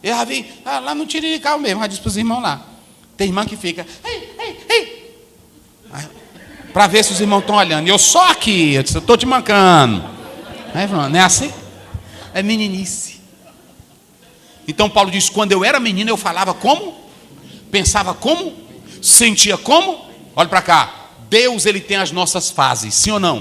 Eu já vi, lá no Tirirical mesmo, já disse para os irmãos lá. Tem irmã que fica, ei. Para ver se os irmãos estão olhando. E eu só aqui, eu estou te mancando. Não é assim? É meninice. Então Paulo diz, quando eu era menino eu falava como? Pensava como? Sentia como? Olha para cá. Deus, ele tem as nossas fases, sim ou não?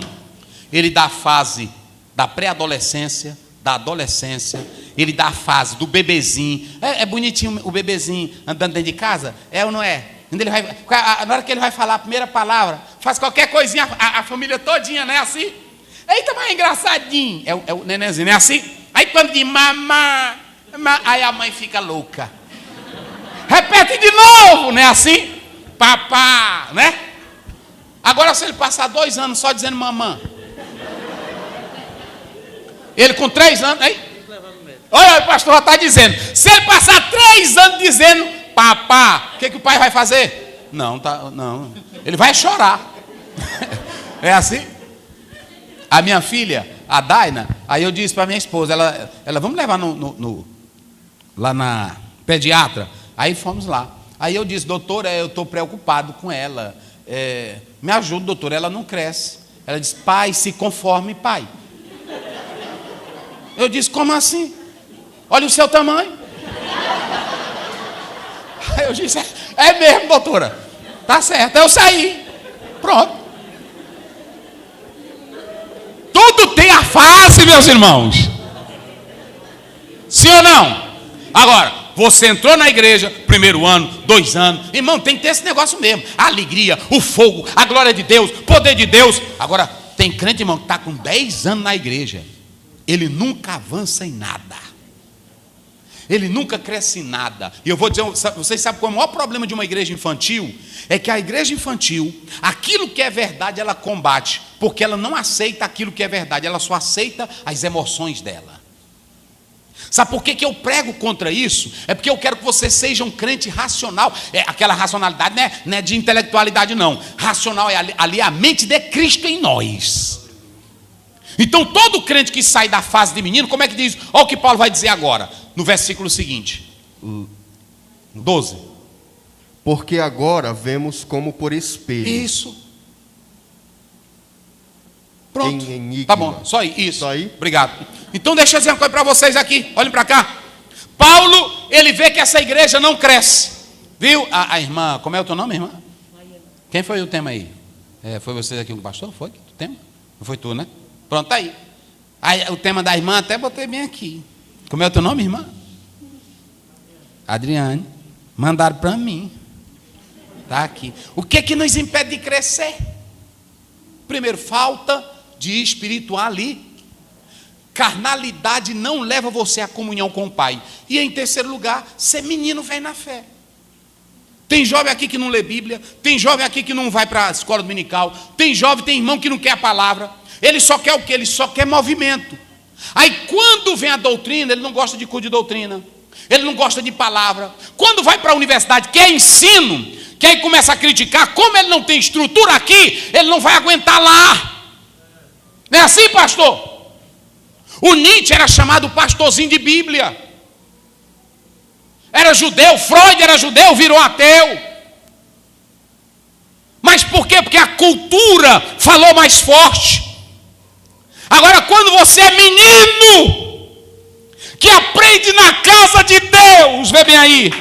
Ele dá a fase da pré-adolescência, da adolescência. Ele dá a fase do bebezinho. É bonitinho o bebezinho andando dentro de casa? É ou não é? Na hora que ele vai falar a primeira palavra, faz qualquer coisinha, a família todinha, não é assim? Eita, mas é engraçadinho. É o nenenzinho, não é assim? Aí quando diz mamá, aí a mãe fica louca. Repete de novo, não é assim? Papá, né? Agora se ele passar 2 anos só dizendo mamã. Ele com 3 anos, aí, olha, o pastor já está dizendo, se ele passar 3 anos dizendo, papá, o que o pai vai fazer? Não, ele vai chorar. É assim? A minha filha, a Daina, aí eu disse para minha esposa, ela vamos levar lá na pediatra. Aí fomos lá. Aí eu disse, doutora, eu estou preocupado com ela. Me ajuda, doutora, ela não cresce. Ela disse, pai, se conforme, pai. Eu disse, como assim? Olha o seu tamanho. Aí eu disse, é mesmo, doutora. Tá certo, eu saí. Pronto. Tudo tem a fase, meus irmãos. Sim ou não? Agora, você entrou na igreja, 1º ano, 2 anos. Irmão, tem que ter esse negócio mesmo. A alegria, o fogo, a glória de Deus, o poder de Deus. Agora, tem crente, irmão, que está com 10 anos na igreja. Ele nunca avança em nada. Ele nunca cresce em nada. E eu vou dizer, vocês sabem qual é o maior problema de uma igreja infantil? É que a igreja infantil, aquilo que é verdade, ela combate. Porque ela não aceita aquilo que é verdade. Ela só aceita as emoções dela. Sabe por que eu prego contra isso? É porque eu quero que você seja um crente racional. Aquela racionalidade não é de intelectualidade, não. Racional é ali a mente de Cristo em nós. Então todo crente que sai da fase de menino, como é que diz? Olha o que Paulo vai dizer agora, no versículo seguinte, 12. Porque agora vemos como por espelho. Isso. Pronto. Em enigma. Tá bom, só aí, isso. Só aí? Obrigado. Então deixa eu dizer uma coisa para vocês aqui, olhem para cá. Paulo, ele vê que essa igreja não cresce. Viu? A irmã, como é o teu nome, irmã? Quem foi o tema aí? Foi vocês aqui com o pastor? Foi o tema? Não foi tu, né? Pronto, tá aí. O tema da irmã até botei bem aqui. Como é o teu nome, irmã? Adriane. Mandaram para mim. Tá aqui. O que nos impede de crescer? Primeiro, falta de espiritualidade. Carnalidade não leva você à comunhão com o Pai. E em terceiro lugar, ser menino vem na fé. Tem jovem aqui que não lê Bíblia, tem jovem aqui que não vai para a escola dominical, tem jovem, tem irmão que não quer a palavra. Ele só quer o quê? Ele só quer movimento. Aí quando vem a doutrina, ele não gosta de curso de doutrina, ele não gosta de palavra. Quando vai para a universidade, quer ensino, que aí começa a criticar, como ele não tem estrutura aqui, ele não vai aguentar lá. Não é assim, pastor? O Nietzsche era chamado pastorzinho de Bíblia. Era judeu, Freud era judeu, virou ateu. Mas por quê? Porque a cultura falou mais forte. Agora, quando você é menino, que aprende na casa de Deus, vê bem aí,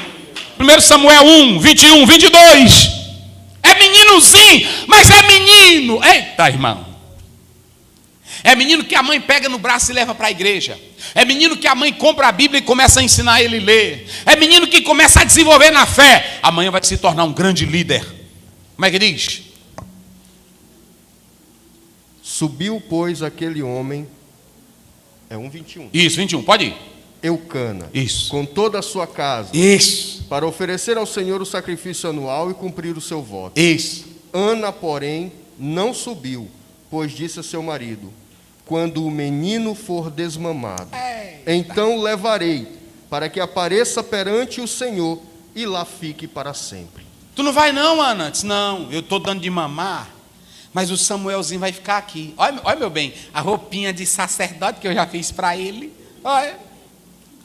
1 Samuel 1, 21, 22, é meninozinho, mas é menino. Eita, irmão. É menino que a mãe pega no braço e leva para a igreja. É menino que a mãe compra a Bíblia e começa a ensinar ele a ler. É menino que começa a desenvolver na fé. Amanhã vai se tornar um grande líder. Como é que diz? Subiu, pois, aquele homem. É 1:21. Isso, 21, pode ir. Eucana. Isso. Com toda a sua casa. Isso. Para oferecer ao Senhor o sacrifício anual e cumprir o seu voto. Isso. Ana, porém, não subiu, pois disse a seu marido: quando o menino for desmamado, então levarei, para que apareça perante o Senhor e lá fique para sempre. Tu não vai não, Ana? Disse, não, eu estou dando de mamar, mas o Samuelzinho vai ficar aqui. Olha, meu bem, a roupinha de sacerdote que eu já fiz para ele. Olha.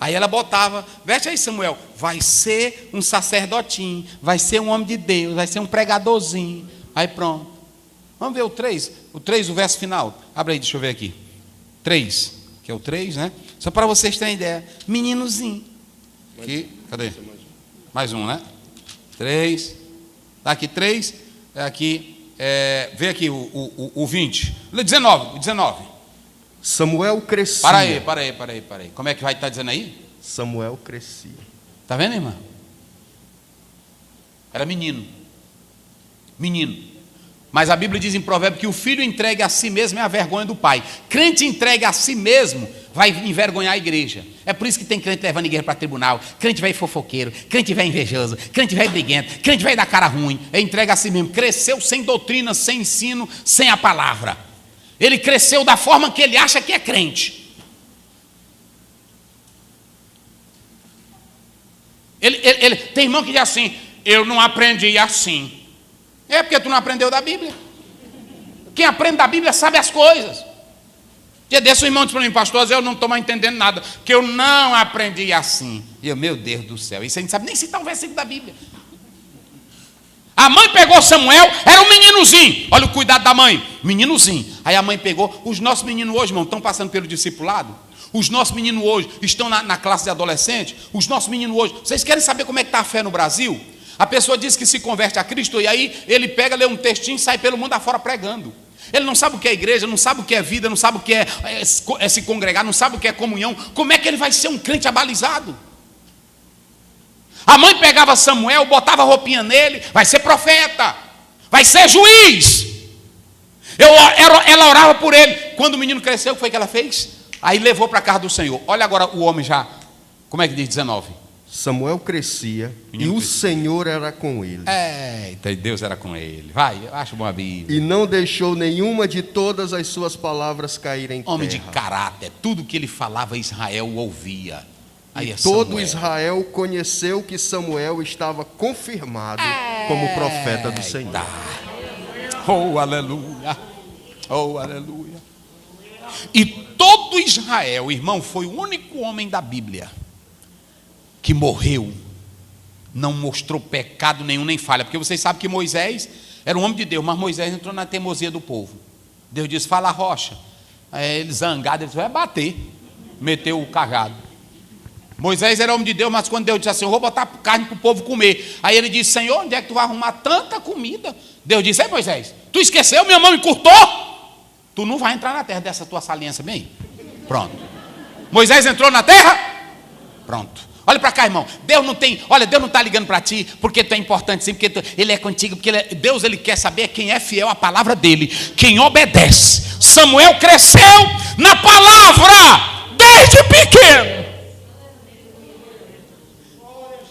Aí ela botava, veste aí, Samuel, vai ser um sacerdotinho, vai ser um homem de Deus, vai ser um pregadorzinho. Aí pronto. Vamos ver o 3, o verso final. Abre aí, deixa eu ver aqui. 3, que é o 3, né? Só para vocês terem ideia. Meninozinho. Aqui, cadê? Mais um, né? 3. Tá aqui 3. Aqui, vê aqui o 20. 19. Samuel crescia. Para aí. Como é que vai estar dizendo aí? Samuel crescia. Tá vendo, irmã? Era menino. Mas a Bíblia diz em Provérbio que o filho entregue a si mesmo é a vergonha do pai. Crente entregue a si mesmo vai envergonhar a igreja. É por isso que tem crente levando a igreja para tribunal, crente vai fofoqueiro, crente vai invejoso, crente vai briguento, crente vai dar cara ruim. Ele entrega a si mesmo. Cresceu sem doutrina, sem ensino, sem a palavra. Ele cresceu da forma que ele acha que é crente. Tem irmão que diz assim: eu não aprendi assim. É porque tu não aprendeu da Bíblia. Quem aprende da Bíblia sabe as coisas. Dia desse o irmão disse para mim: pastor, eu não estou mais entendendo nada, que eu não aprendi assim. E eu, meu Deus do céu, isso a gente sabe nem citar um versículo da Bíblia. A mãe pegou Samuel, era um meninozinho. Olha o cuidado da mãe, meninozinho. Aí a mãe pegou. Os nossos meninos hoje, irmão, estão passando pelo discipulado. Os nossos meninos hoje estão na classe de adolescente. Os nossos meninos hoje, vocês querem saber como é que está a fé no Brasil? A pessoa diz que se converte a Cristo e aí ele pega, lê um textinho e sai pelo mundo afora pregando. Ele não sabe o que é igreja, não sabe o que é vida, não sabe o que é se congregar, não sabe o que é comunhão. Como é que ele vai ser um crente abalizado? A mãe pegava Samuel, botava roupinha nele, vai ser profeta, vai ser juiz. Ela orava por ele. Quando o menino cresceu, o que foi que ela fez? Aí levou para a casa do Senhor. Olha agora o homem já, como é que diz 19? Samuel crescia e o Senhor era com ele. Eita, Deus era com ele. Vai, eu acho boa a Bíblia. E não deixou nenhuma de todas as suas palavras cair em terra. Homem de caráter, tudo que ele falava Israel ouvia. Aí e todo Israel conheceu que Samuel estava confirmado como profeta do Senhor. Oh, aleluia. Oh, aleluia. E todo Israel, irmão, foi o único homem da Bíblia que morreu, não mostrou pecado nenhum, nem falha. Porque vocês sabem que Moisés era um homem de Deus, mas Moisés entrou na teimosia do povo. Deus disse: fala a rocha. Aí ele zangado, ele disse: vai bater. Meteu o cajado. Moisés era homem de Deus, mas quando Deus disse assim: eu vou botar carne para o povo comer. Aí ele disse: Senhor, onde é que tu vai arrumar tanta comida? Deus disse: ei, Moisés, tu esqueceu, minha mão me encurtou? Tu não vai entrar na terra dessa tua saliência, bem? Pronto. Moisés entrou na terra? Pronto. Olha para cá, irmão. Deus não está ligando para ti porque tu é importante, sim, porque Ele é contigo, porque Deus ele quer saber quem é fiel à palavra dele, quem obedece. Samuel cresceu na palavra desde pequeno.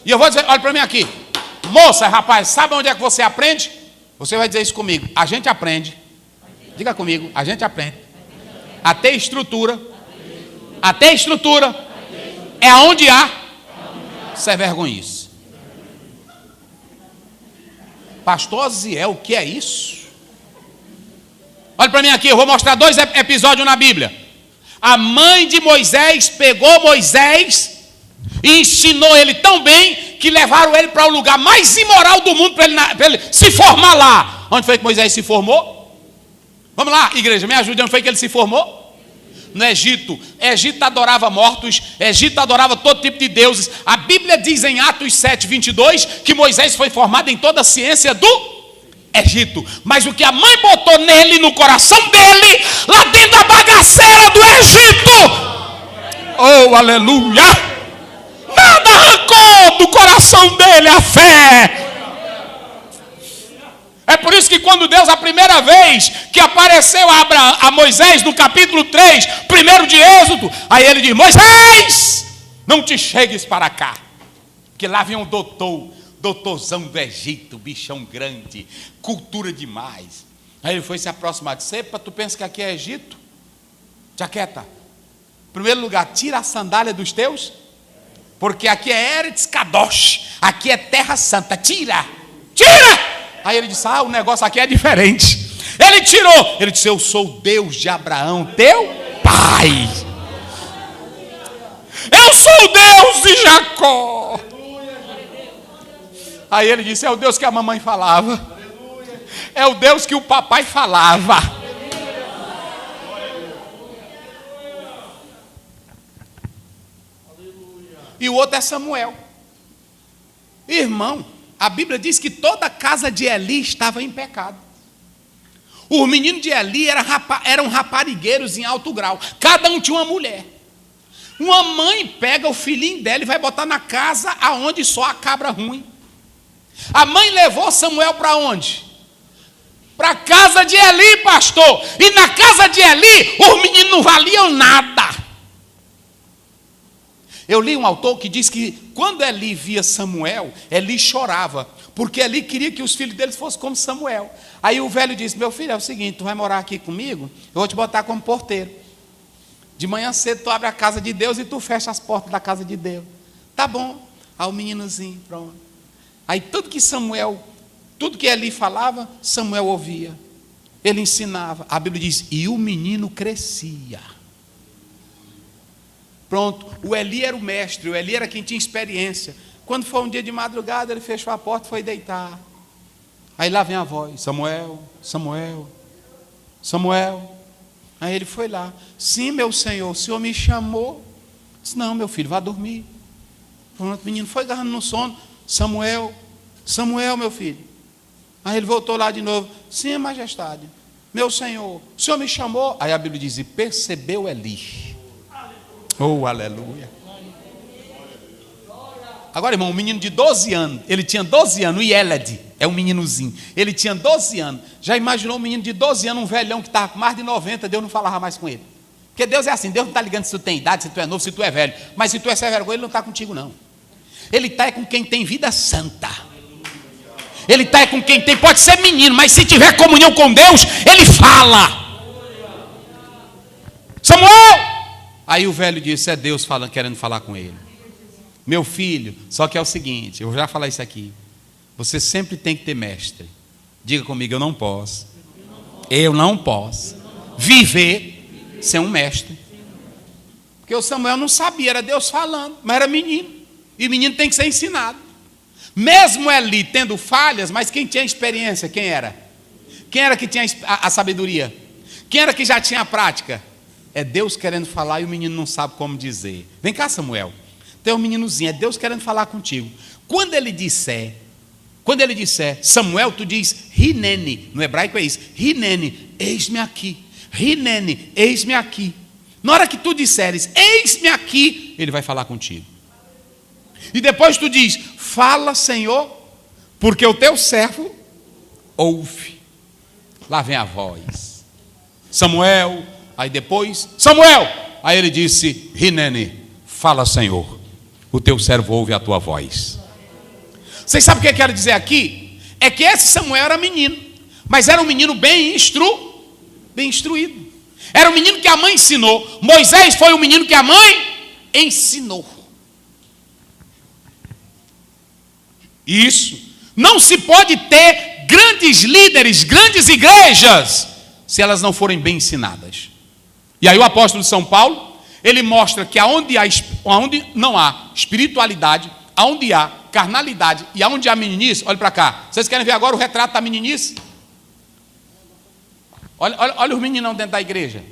E eu vou dizer, olha para mim aqui, moça, rapaz, sabe onde é que você aprende? Você vai dizer isso comigo: a gente aprende. Diga comigo: a gente aprende a ter estrutura. A ter estrutura é onde há. Isso é vergonhice. Pastor Ziel, o que é isso? Olha para mim aqui, eu vou mostrar 2 episódios na Bíblia. A mãe de Moisés pegou Moisés e ensinou ele tão bem que levaram ele para o lugar mais imoral do mundo para ele se formar lá. Onde foi que Moisés se formou? Vamos lá, igreja, me ajude. Onde foi que ele se formou? No Egito. Egito adorava mortos, Egito adorava todo tipo de deuses. A Bíblia diz em Atos 7:22 que Moisés foi formado em toda a ciência do Egito. Mas o que a mãe botou nele, no coração dele, lá dentro da bagaceira do Egito, oh, aleluia, nada arrancou do coração dele a fé. É por isso que quando Deus, a primeira vez que apareceu a Moisés, no capítulo 3, primeiro de Êxodo, aí ele diz: Moisés, não te chegues para cá, porque lá vinha um doutorzão do Egito, bichão grande, cultura demais. Aí ele foi se aproximar, disse: epa, tu pensa que aqui é Egito? Jaqueta, em primeiro lugar, tira a sandália dos teus, porque aqui é Eretz Kadosh, aqui é terra santa, tira! Aí ele disse: o negócio aqui é diferente. Ele tirou, ele disse: eu sou o Deus de Abraão, teu pai. Eu sou o Deus de Jacó. Aí ele disse: é o Deus que a mamãe falava, é o Deus que o papai falava. E o outro é Samuel. Irmão, a Bíblia diz que toda a casa de Eli estava em pecado. Os meninos de Eli eram raparigueiros em alto grau. Cada um tinha uma mulher. Uma mãe pega o filhinho dela e vai botar na casa aonde só a cabra ruim. A mãe levou Samuel para onde? Para a casa de Eli, pastor. E na casa de Eli, os meninos não valiam nada. Eu li um autor que diz que quando Eli via Samuel, Eli chorava, porque Eli queria que os filhos deles fossem como Samuel. Aí o velho disse: meu filho, é o seguinte, tu vai morar aqui comigo, eu vou te botar como porteiro. De manhã cedo tu abre a casa de Deus e tu fecha as portas da casa de Deus. Tá bom. Aí o meninozinho, pronto. Aí tudo que Eli falava, Samuel ouvia. Ele ensinava. A Bíblia diz, e o menino crescia. Pronto, o Eli era o mestre, o Eli era quem tinha experiência. Quando foi um dia de madrugada, ele fechou a porta e foi deitar. Aí lá vem a voz, Samuel, Samuel, Samuel. Aí ele foi lá, sim, meu senhor, o senhor me chamou. Disse, não, meu filho, vá dormir. Pronto, o menino foi agarrando no sono, Samuel, Samuel, meu filho. Aí ele voltou lá de novo, sim, majestade, meu senhor, o senhor me chamou. Aí a Bíblia diz, e percebeu Eli. Oh, aleluia. Agora, irmão, um menino de 12 anos, ele tinha 12 anos, o Yeled, é um meninozinho, ele tinha 12 anos, já imaginou um menino de 12 anos, um velhão que estava com mais de 90, Deus não falava mais com ele, porque Deus é assim, Deus não está ligando se tu tem idade, se tu é novo, se tu é velho, mas se tu é severo com ele, não está contigo não, ele está com quem tem vida santa, ele está com quem tem, pode ser menino, mas se tiver comunhão com Deus, ele fala, Samuel! Aí o velho disse, é Deus falando, querendo falar com ele. Meu filho, só que é o seguinte, eu vou já falar isso aqui. Você sempre tem que ter mestre. Diga comigo, eu não posso viver sem um mestre. Porque o Samuel não sabia, era Deus falando, mas era menino. E menino tem que ser ensinado. Mesmo Eli tendo falhas, mas quem tinha experiência, quem era? Quem era que tinha a sabedoria? Quem era que já tinha a prática? É Deus querendo falar e o menino não sabe como dizer. Vem cá, Samuel. Tem um meninozinho, é Deus querendo falar contigo. Quando ele disser, Samuel, tu diz, Hinene. No hebraico é isso. Hinene, eis-me aqui. Hinene, eis-me aqui. Na hora que tu disseres, eis-me aqui, ele vai falar contigo. E depois tu diz, fala, Senhor, porque o teu servo ouve. Lá vem a voz. Samuel. Aí depois, Samuel, aí ele disse, Hinene, fala, Senhor, o teu servo ouve a tua voz. Vocês sabem o que eu quero dizer aqui? É que esse Samuel era menino, mas era um menino bem instruído. Era um menino que a mãe ensinou. Moisés foi um menino que a mãe ensinou. Isso. Não se pode ter grandes líderes, grandes igrejas, se elas não forem bem ensinadas. E aí o apóstolo de São Paulo, ele mostra que aonde não há espiritualidade, aonde há carnalidade e aonde há meninice, olha para cá. Vocês querem ver agora o retrato da meninice? Olha os meninão dentro da igreja.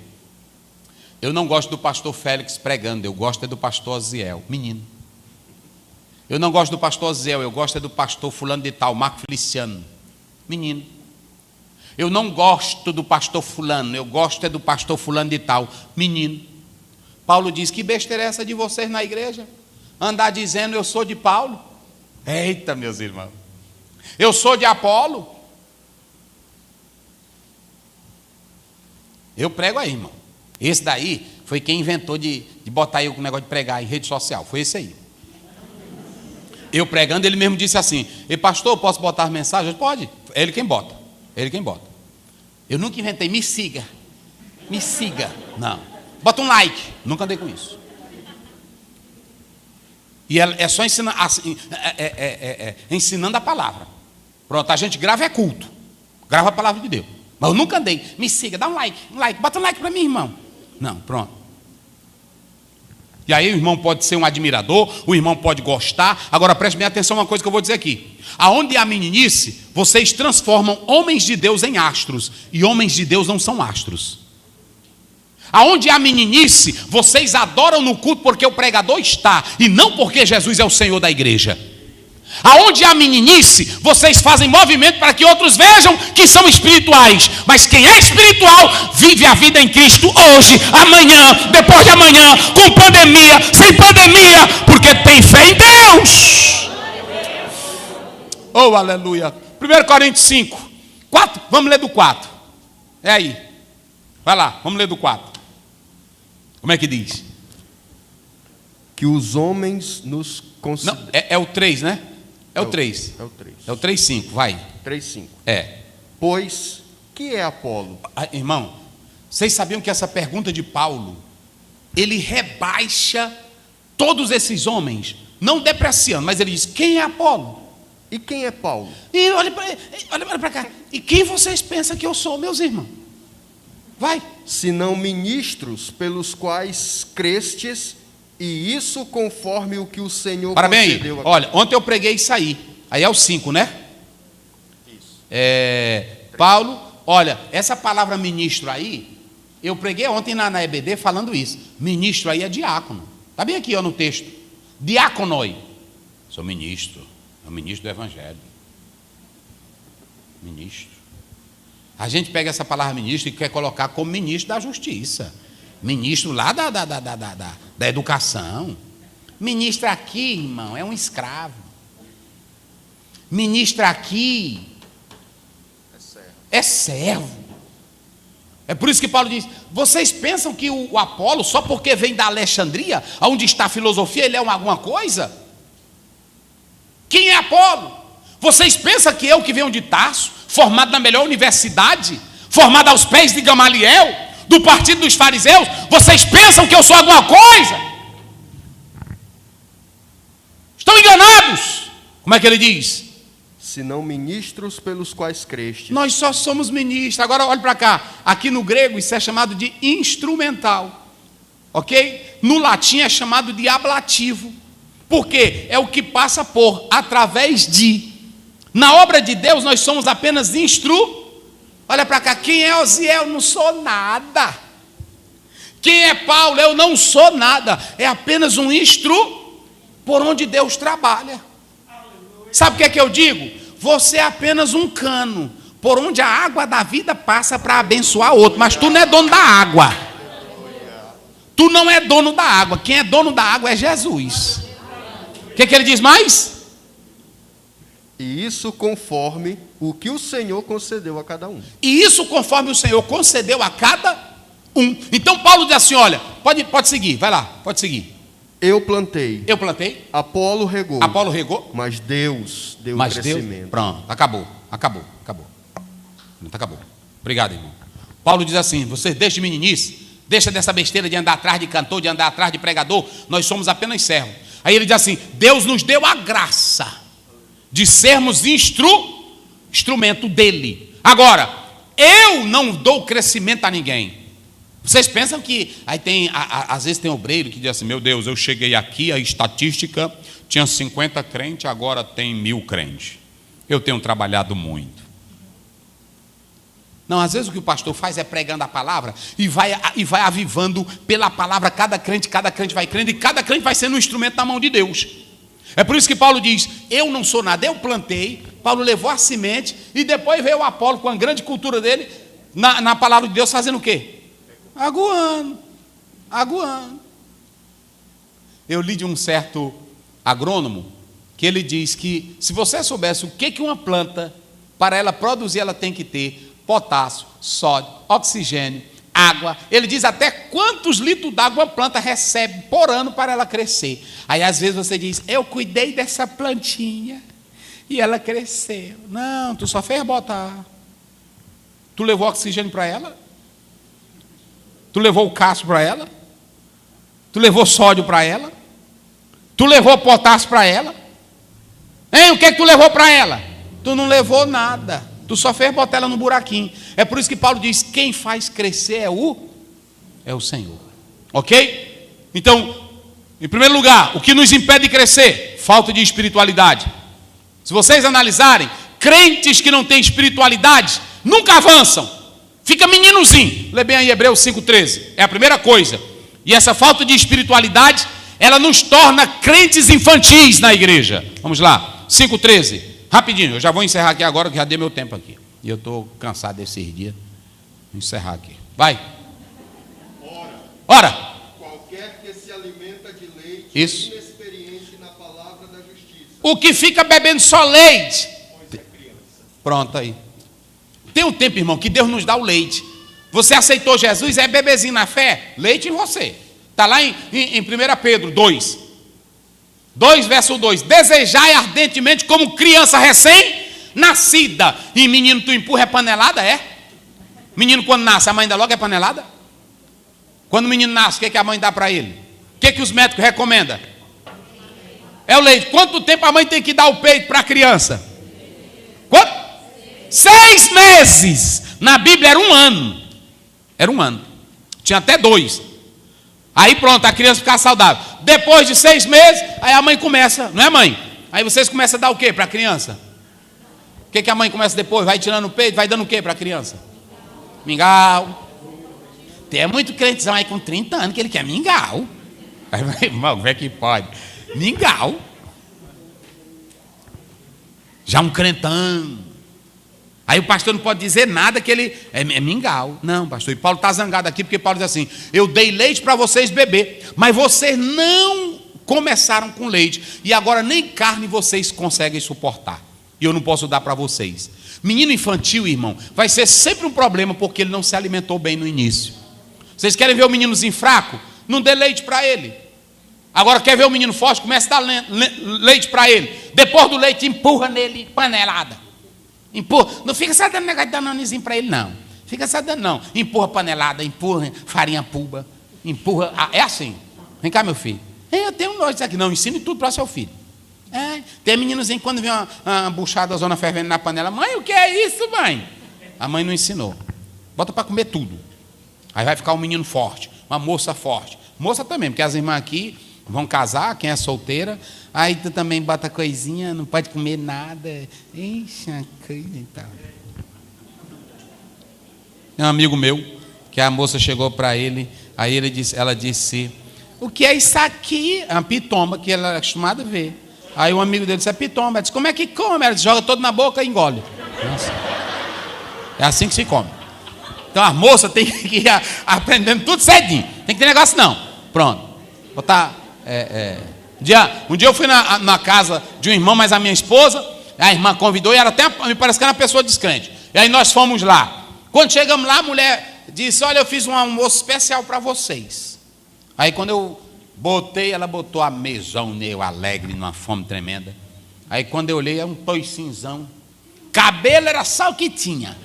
Eu não gosto do pastor Félix pregando, eu gosto é do pastor Aziel, menino. Eu não gosto do pastor Aziel, eu gosto é do pastor fulano de tal, Marco Feliciano, menino. Eu não gosto do pastor fulano, eu gosto é do pastor fulano de tal, menino. Paulo diz, que besteira é essa de vocês na igreja? Andar dizendo, eu sou de Paulo. Eita, meus irmãos. Eu sou de Apolo. Eu prego aí, irmão. Esse daí foi quem inventou de botar eu com o negócio de pregar em rede social. Foi esse aí. Eu pregando, ele mesmo disse assim, e pastor, posso botar as mensagens? Pode. É ele quem bota. Eu nunca inventei, me siga. Não. Bota um like. Nunca andei com isso. E é só ensinar, assim, ensinando a palavra. Pronto, a gente grava é culto. Grava a palavra de Deus. Mas eu nunca andei. Me siga, dá um like. Bota um like para mim, irmão. Não, pronto. E aí o irmão pode ser um admirador, o irmão pode gostar. Agora preste bem atenção a uma coisa que eu vou dizer aqui. Aonde há meninice, vocês transformam homens de Deus em astros. E homens de Deus não são astros. Aonde há meninice, vocês adoram no culto porque o pregador está, e não porque Jesus é o Senhor da igreja. Aonde há meninice, vocês fazem movimento para que outros vejam que são espirituais. Mas quem é espiritual, vive a vida em Cristo hoje, amanhã, depois de amanhã, com pandemia, sem pandemia, porque tem fé em Deus. Oh, aleluia. 1 Coríntios 5, 4, vamos ler do 4. É aí. Vai lá, vamos ler do 4. Como é que diz? Que os homens nos consideram. Não, é o 3, né? É o 3. É o 3. É o 3,5, vai. 3,5. É. Pois, que é Apolo? Irmão, vocês sabiam que essa pergunta de Paulo, ele rebaixa todos esses homens, não depreciando, mas ele diz: quem é Apolo? E quem é Paulo? E olha para cá. E quem vocês pensam que eu sou, meus irmãos? Vai. Senão ministros pelos quais crestes, e isso conforme o que o Senhor Parabéns. concedeu. Olha, ontem eu preguei isso aí. Aí é o 5, né? Isso. Paulo, olha, essa palavra ministro aí, eu preguei ontem na EBD falando isso. Ministro aí é diácono. Está bem aqui ó, no texto. Diaconoi. Sou ministro. É o ministro do Evangelho. Ministro. A gente pega essa palavra ministro e quer colocar como ministro da justiça. Ministro lá da educação. Ministro aqui, irmão, é um escravo. Ministro aqui é servo. É por isso que Paulo diz: vocês pensam que o Apolo, só porque vem da Alexandria, onde está a filosofia, ele é alguma coisa? Quem é Apolo? Vocês pensam que eu que venho de Tarso, formado na melhor universidade, formado aos pés de Gamaliel, do partido dos fariseus, vocês pensam que eu sou alguma coisa? Estão enganados. Como é que ele diz? Senão ministros pelos quais crestes. Nós só somos ministros. Agora olhe para cá. Aqui no grego isso é chamado de instrumental. Ok? No latim é chamado de ablativo. Por quê? É o que passa por, através de. Na obra de Deus nós somos apenas Olha para cá. Quem é Osiel? Eu não sou nada. Quem é Paulo? Eu não sou nada. É apenas um por onde Deus trabalha. Sabe o que eu digo? Você é apenas um cano por onde a água da vida passa para abençoar outro. Mas tu não é dono da água. Tu não é dono da água. Quem é dono da água é Jesus. O que ele diz mais? E isso conforme o que o Senhor concedeu a cada um. E isso conforme o Senhor concedeu a cada um. Então Paulo diz assim: olha, pode seguir, vai lá, pode seguir. Eu plantei. Apolo regou. Mas Deus deu o crescimento. Pronto, acabou. Obrigado, irmão. Paulo diz assim: vocês deixem de meninice, deixa dessa besteira de andar atrás de cantor, de andar atrás de pregador. Nós somos apenas servos. Aí ele diz assim: Deus nos deu a graça de sermos instrumento dele. Agora, eu não dou crescimento a ninguém. Vocês pensam que aí às vezes tem obreiro que diz assim: meu Deus, eu cheguei aqui, a estatística tinha 50 crentes, agora tem 1000 crentes. Eu tenho trabalhado muito. Não, às vezes o que o pastor faz é pregando a palavra e vai avivando pela palavra cada crente vai crendo, e cada crente vai sendo um instrumento na mão de Deus. É por isso que Paulo diz: eu não sou nada, eu plantei. Paulo levou a semente e depois veio o Apolo com a grande cultura dele na palavra de Deus, fazendo o quê? Aguando. Eu li de um certo agrônomo que ele diz que se você soubesse o que uma planta, para ela produzir, ela tem que ter potássio, sódio, oxigênio, água. Ele diz até quantos litros d'água uma planta recebe por ano para ela crescer. Aí às vezes você diz: eu cuidei dessa plantinha e ela cresceu. Não, tu só fez botar. Tu levou oxigênio para ela? Tu levou o cássio para ela? Tu levou sódio para ela? Tu levou potássio para ela? Hein, o que tu levou para ela? Tu não levou nada. Tu só fez botar ela no buraquinho. É por isso que Paulo diz: quem faz crescer é o Senhor. Ok? Então, em primeiro lugar, o que nos impede de crescer? Falta de espiritualidade. Se vocês analisarem, crentes que não têm espiritualidade nunca avançam. Fica meninozinho. Lê bem aí Hebreus 5,13. É a primeira coisa. E essa falta de espiritualidade, ela nos torna crentes infantis na igreja. Vamos lá, 5,13. Rapidinho, eu já vou encerrar aqui agora, que já dei meu tempo aqui. E eu estou cansado desses dias. Vou encerrar aqui. Vai. Ora. Qualquer que se alimenta de leite, isso, inexperiente na palavra da justiça. O que fica bebendo só leite. Pronto aí. Tem um tempo, irmão, que Deus nos dá o leite. Você aceitou Jesus, é bebezinho na fé? Leite em você. Está lá em 1 Pedro 2, verso 2. Desejai ardentemente como criança recém-nascida. E menino, tu empurra é panelada, é? Menino quando nasce, a mãe dá logo é panelada? Quando o menino nasce, o que a mãe dá para ele? que os médicos recomendam? É o leite. Quanto tempo a mãe tem que dar o peito para a criança? Quanto? 6 meses. Na Bíblia era 1 ano. Era 1 ano. Tinha até 2. Aí pronto, a criança fica saudável. Depois de 6 meses, aí a mãe começa, não é, mãe? Aí vocês começam a dar o que para a criança? O que a mãe começa depois? Vai tirando o peito, vai dando o que para a criança? Mingau. Tem muito crentezão aí com 30 anos que ele quer mingau. Aí, irmão, como é que pode? Mingau. Já um crentão. Aí o pastor não pode dizer nada que ele é mingau. Não, pastor. E Paulo está zangado aqui porque Paulo diz assim: eu dei leite para vocês beber, mas vocês não começaram com leite, e agora nem carne vocês conseguem suportar. E eu não posso dar para vocês. Menino infantil, irmão, vai ser sempre um problema porque ele não se alimentou bem no início. Vocês querem ver o meninozinho fraco? Não dê leite para ele. Agora quer ver o menino forte? Comece a dar leite para ele. Depois do leite, empurra nele panelada. Empurra. Não fica só dando negócio de danonezinho para ele, não. Fica só dando, não. Empurra panelada, empurra farinha puba. Empurra. É assim. Vem cá, meu filho. Eu tenho nojo disso aqui. Não, ensine tudo para seu filho. Tem meninozinho quando vê uma buchada, a zona fervendo na panela. Mãe, o que é isso, mãe? A mãe não ensinou. Bota para comer tudo. Aí vai ficar um menino forte, uma moça forte. Moça também, porque as irmãs aqui vão casar, quem é solteira. Aí tu também bota coisinha, não pode comer nada. Ixi, coisa e tal. Tem um amigo meu, que a moça chegou para ele, aí ela disse: o que é isso aqui? É uma pitoma que ela é acostumada a ver. Aí um amigo dele disse: é pitoma. Ela disse: como é que come? Ela disse: joga todo na boca e engole. Nossa. É assim que se come. Então a moça tem que ir aprendendo tudo cedinho. Tem que ter negócio não. Pronto. Botar. Um dia eu fui na casa de um irmão, mas a minha esposa, a irmã convidou, e ela até me parece que era uma pessoa descrente. E aí nós fomos lá. Quando chegamos lá, a mulher disse: olha, eu fiz um almoço especial para vocês. Aí quando eu botei, ela botou a mesão meio alegre, numa fome tremenda. Aí quando eu olhei, era um toicinzão. Cabelo era só o que tinha.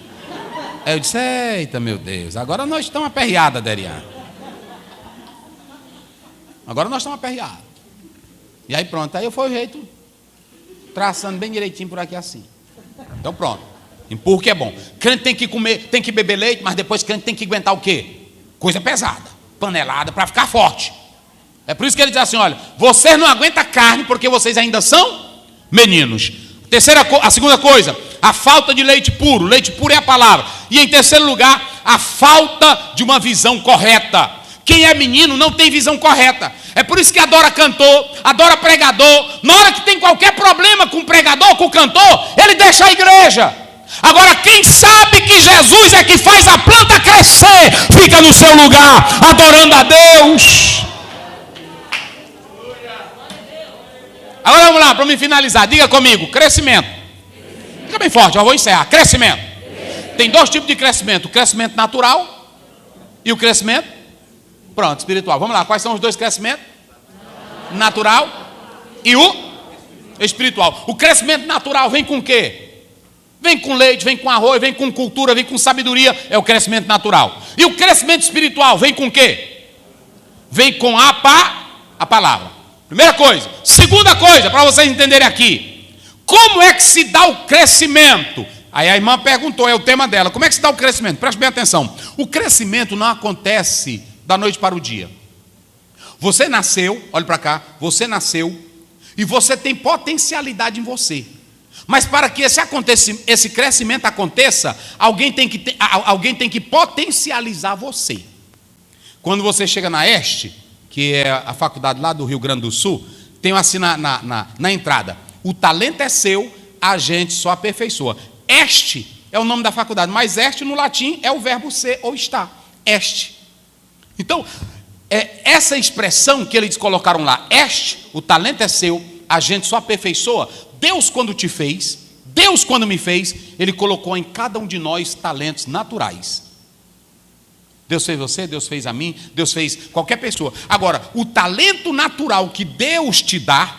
Aí eu disse: eita, meu Deus, agora nós estamos aperreados, Derian. Agora nós estamos aperreados. E aí pronto, aí foi o jeito, traçando bem direitinho por aqui assim. Então pronto, empurro que é bom. Crente tem que comer, tem que beber leite, mas depois crente tem que aguentar o quê? Coisa pesada, panelada, para ficar forte. É por isso que ele diz assim: olha, vocês não aguentam carne porque vocês ainda são meninos. A segunda coisa, a falta de leite puro. Leite puro é a palavra. E em terceiro lugar, a falta de uma visão correta. Quem é menino não tem visão correta. É por isso que adora cantor, adora pregador. Na hora que tem qualquer problema com o pregador, com o cantor, ele deixa a igreja. Agora, quem sabe que Jesus é que faz a planta crescer, fica no seu lugar, adorando a Deus. Agora vamos lá, para me finalizar. Diga comigo: crescimento. Fica bem forte, já vou encerrar. Crescimento. Tem 2 tipos de crescimento: o crescimento natural e o crescimento, pronto, espiritual. Vamos lá, quais são os 2 crescimentos? Natural e o espiritual. O crescimento natural vem com o quê? Vem com leite, vem com arroz, vem com cultura, vem com sabedoria. É o crescimento natural. E o crescimento espiritual vem com o quê? Vem com a palavra. Primeira coisa. Segunda coisa, para vocês entenderem aqui: como é que se dá o crescimento? Aí a irmã perguntou, é o tema dela: como é que se dá o crescimento? Preste bem atenção. O crescimento não acontece da noite para o dia. Você nasceu, olhe para cá, você nasceu e você tem potencialidade em você. Mas para que esse crescimento aconteça, alguém tem que potencializar você. Quando você chega na Este, que é a faculdade lá do Rio Grande do Sul, tem assim na entrada: o talento é seu, a gente só aperfeiçoa. Este é o nome da faculdade, mas este no latim é o verbo ser ou estar. Este. Então, essa expressão que eles colocaram lá, este, o talento é seu, a gente só aperfeiçoa. Deus, quando te fez, Deus, quando me fez, Ele colocou em cada um de nós talentos naturais. Deus fez você, Deus fez a mim, Deus fez qualquer pessoa. Agora, o talento natural que Deus te dá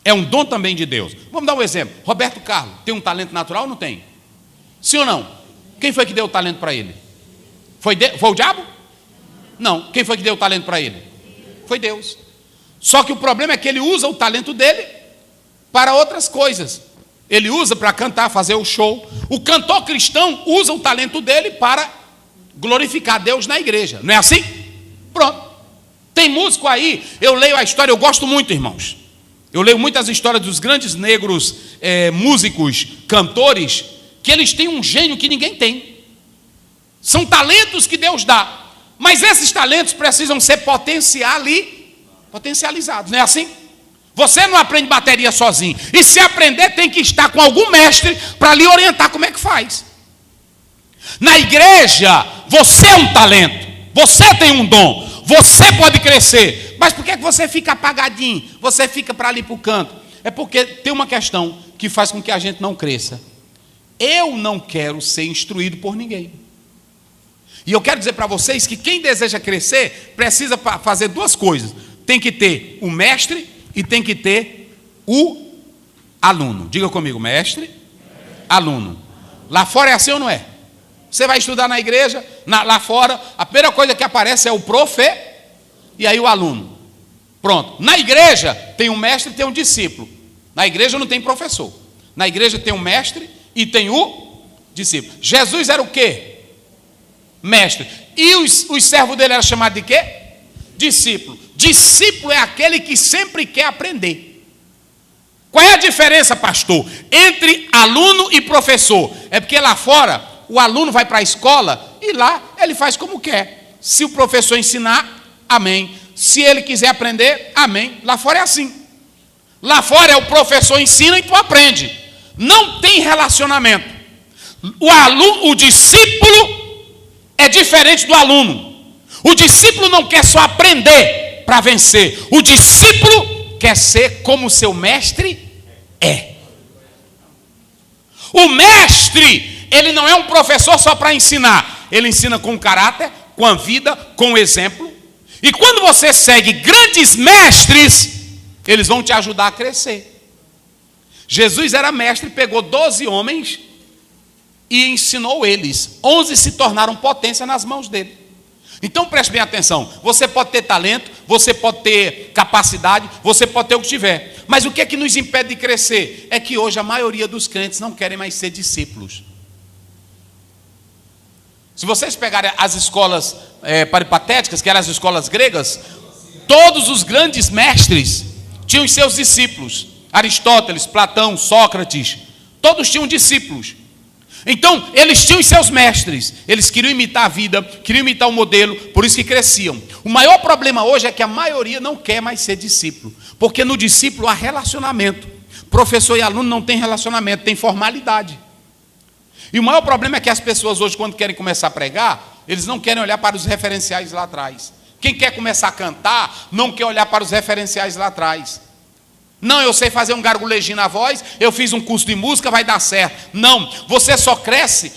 é um dom também de Deus. Vamos dar um exemplo. Roberto Carlos tem um talento natural ou não tem? Sim ou não? Quem foi que deu o talento para ele? Foi o diabo? Não. Quem foi que deu o talento para ele? Foi Deus. Só que o problema é que ele usa o talento dele para outras coisas. Ele usa para cantar, fazer o show. O cantor cristão usa o talento dele para glorificar Deus na igreja. Não é assim? Pronto. Tem músico aí, eu leio a história, eu gosto muito, irmãos. Eu leio muitas histórias dos grandes negros músicos, cantores, que eles têm um gênio que ninguém tem. São talentos que Deus dá. Mas esses talentos precisam ser potencializados, não é assim? Você não aprende bateria sozinho. E se aprender, tem que estar com algum mestre para lhe orientar como é que faz. Na igreja, você é um talento. Você tem um dom. Você pode crescer. Mas por que você fica apagadinho? Você fica para ali para o canto? É porque tem uma questão que faz com que a gente não cresça. Eu não quero ser instruído por ninguém. E eu quero dizer para vocês que quem deseja crescer precisa fazer duas coisas. Tem que ter o mestre e tem que ter o aluno. Diga comigo, mestre, aluno. Lá fora é assim ou não é? Você vai estudar na igreja, lá fora, a primeira coisa que aparece é o profe e aí o aluno. Pronto. Na igreja tem um mestre e tem um discípulo. Na igreja não tem professor. Na igreja tem um mestre e tem o discípulo. Jesus era o quê? Mestre. E os servos dele eram chamados de quê? Discípulo. Discípulo é aquele que sempre quer aprender. Qual é a diferença, pastor, entre aluno e professor? É porque lá fora o aluno vai para a escola e lá ele faz como quer. Se o professor ensinar, amém. Se ele quiser aprender, amém. Lá fora é assim. Lá fora é o professor ensina e tu aprende. Não tem relacionamento. O discípulo é diferente do aluno. O discípulo não quer só aprender para vencer. O discípulo quer ser como o seu mestre é. O mestre, ele não é um professor só para ensinar. Ele ensina com caráter, com a vida, com o exemplo. E quando você segue grandes mestres, eles vão te ajudar a crescer. Jesus era mestre, pegou 12 homens e ensinou eles. 11 se tornaram potência nas mãos dele. Então preste bem atenção. Você pode ter talento, você pode ter capacidade, você pode ter o que tiver. Mas o que é que nos impede de crescer? É que hoje a maioria dos crentes não querem mais ser discípulos. Se vocês pegarem as escolas peripatéticas, que eram as escolas gregas, todos os grandes mestres tinham os seus discípulos. Aristóteles, Platão, Sócrates, todos tinham discípulos. Então, eles tinham os seus mestres, eles queriam imitar a vida, queriam imitar o modelo, por isso que cresciam. O maior problema hoje é que a maioria não quer mais ser discípulo, porque no discípulo há relacionamento. Professor e aluno não tem relacionamento, tem formalidade. E o maior problema é que as pessoas hoje, quando querem começar a pregar, eles não querem olhar para os referenciais lá atrás. Quem quer começar a cantar, não quer olhar para os referenciais lá atrás. Não, eu sei fazer um gargulejinho na voz, eu fiz um curso de música, vai dar certo. Não, você só cresce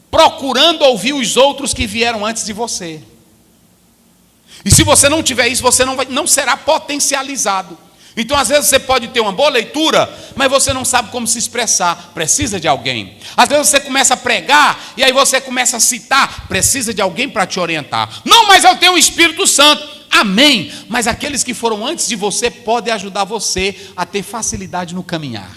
procurando ouvir os outros que vieram antes de você. E se você não tiver isso, você não será potencializado. Então, às vezes, você pode ter uma boa leitura, mas você não sabe como se expressar. Precisa de alguém. Às vezes, você começa a pregar, e aí você começa a citar. Precisa de alguém para te orientar. Não, mas eu tenho o Espírito Santo. Amém. Mas aqueles que foram antes de você podem ajudar você a ter facilidade no caminhar.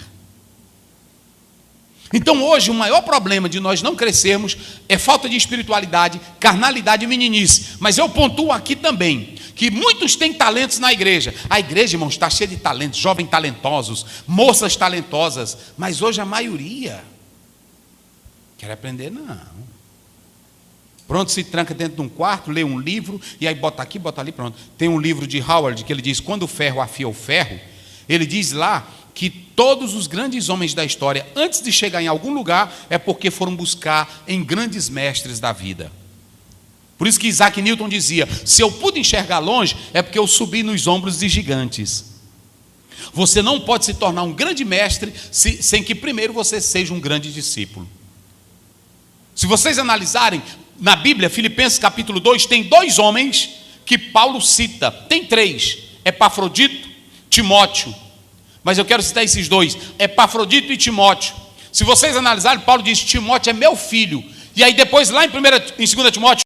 Então, hoje, o maior problema de nós não crescermos é falta de espiritualidade, carnalidade e meninice. Mas eu pontuo aqui também que muitos têm talentos na igreja. A igreja, irmãos, está cheia de talentos, jovens talentosos, moças talentosas. Mas hoje a maioria quer aprender, não. Pronto, se tranca dentro de um quarto, lê um livro, e aí bota aqui, bota ali, pronto. Tem um livro de Howard que ele diz, quando o ferro afia o ferro, ele diz lá que todos os grandes homens da história, antes de chegar em algum lugar, é porque foram buscar em grandes mestres da vida. Por isso que Isaac Newton dizia, se eu pude enxergar longe, é porque eu subi nos ombros de gigantes. Você não pode se tornar um grande mestre sem que primeiro você seja um grande discípulo. Se vocês analisarem, na Bíblia, Filipenses capítulo 2, tem 2 homens que Paulo cita. Tem 3, Epafrodito, Timóteo. Mas eu quero citar esses 2, Epafrodito e Timóteo. Se vocês analisarem, Paulo diz, Timóteo é meu filho. E aí depois lá em 2 Timóteo,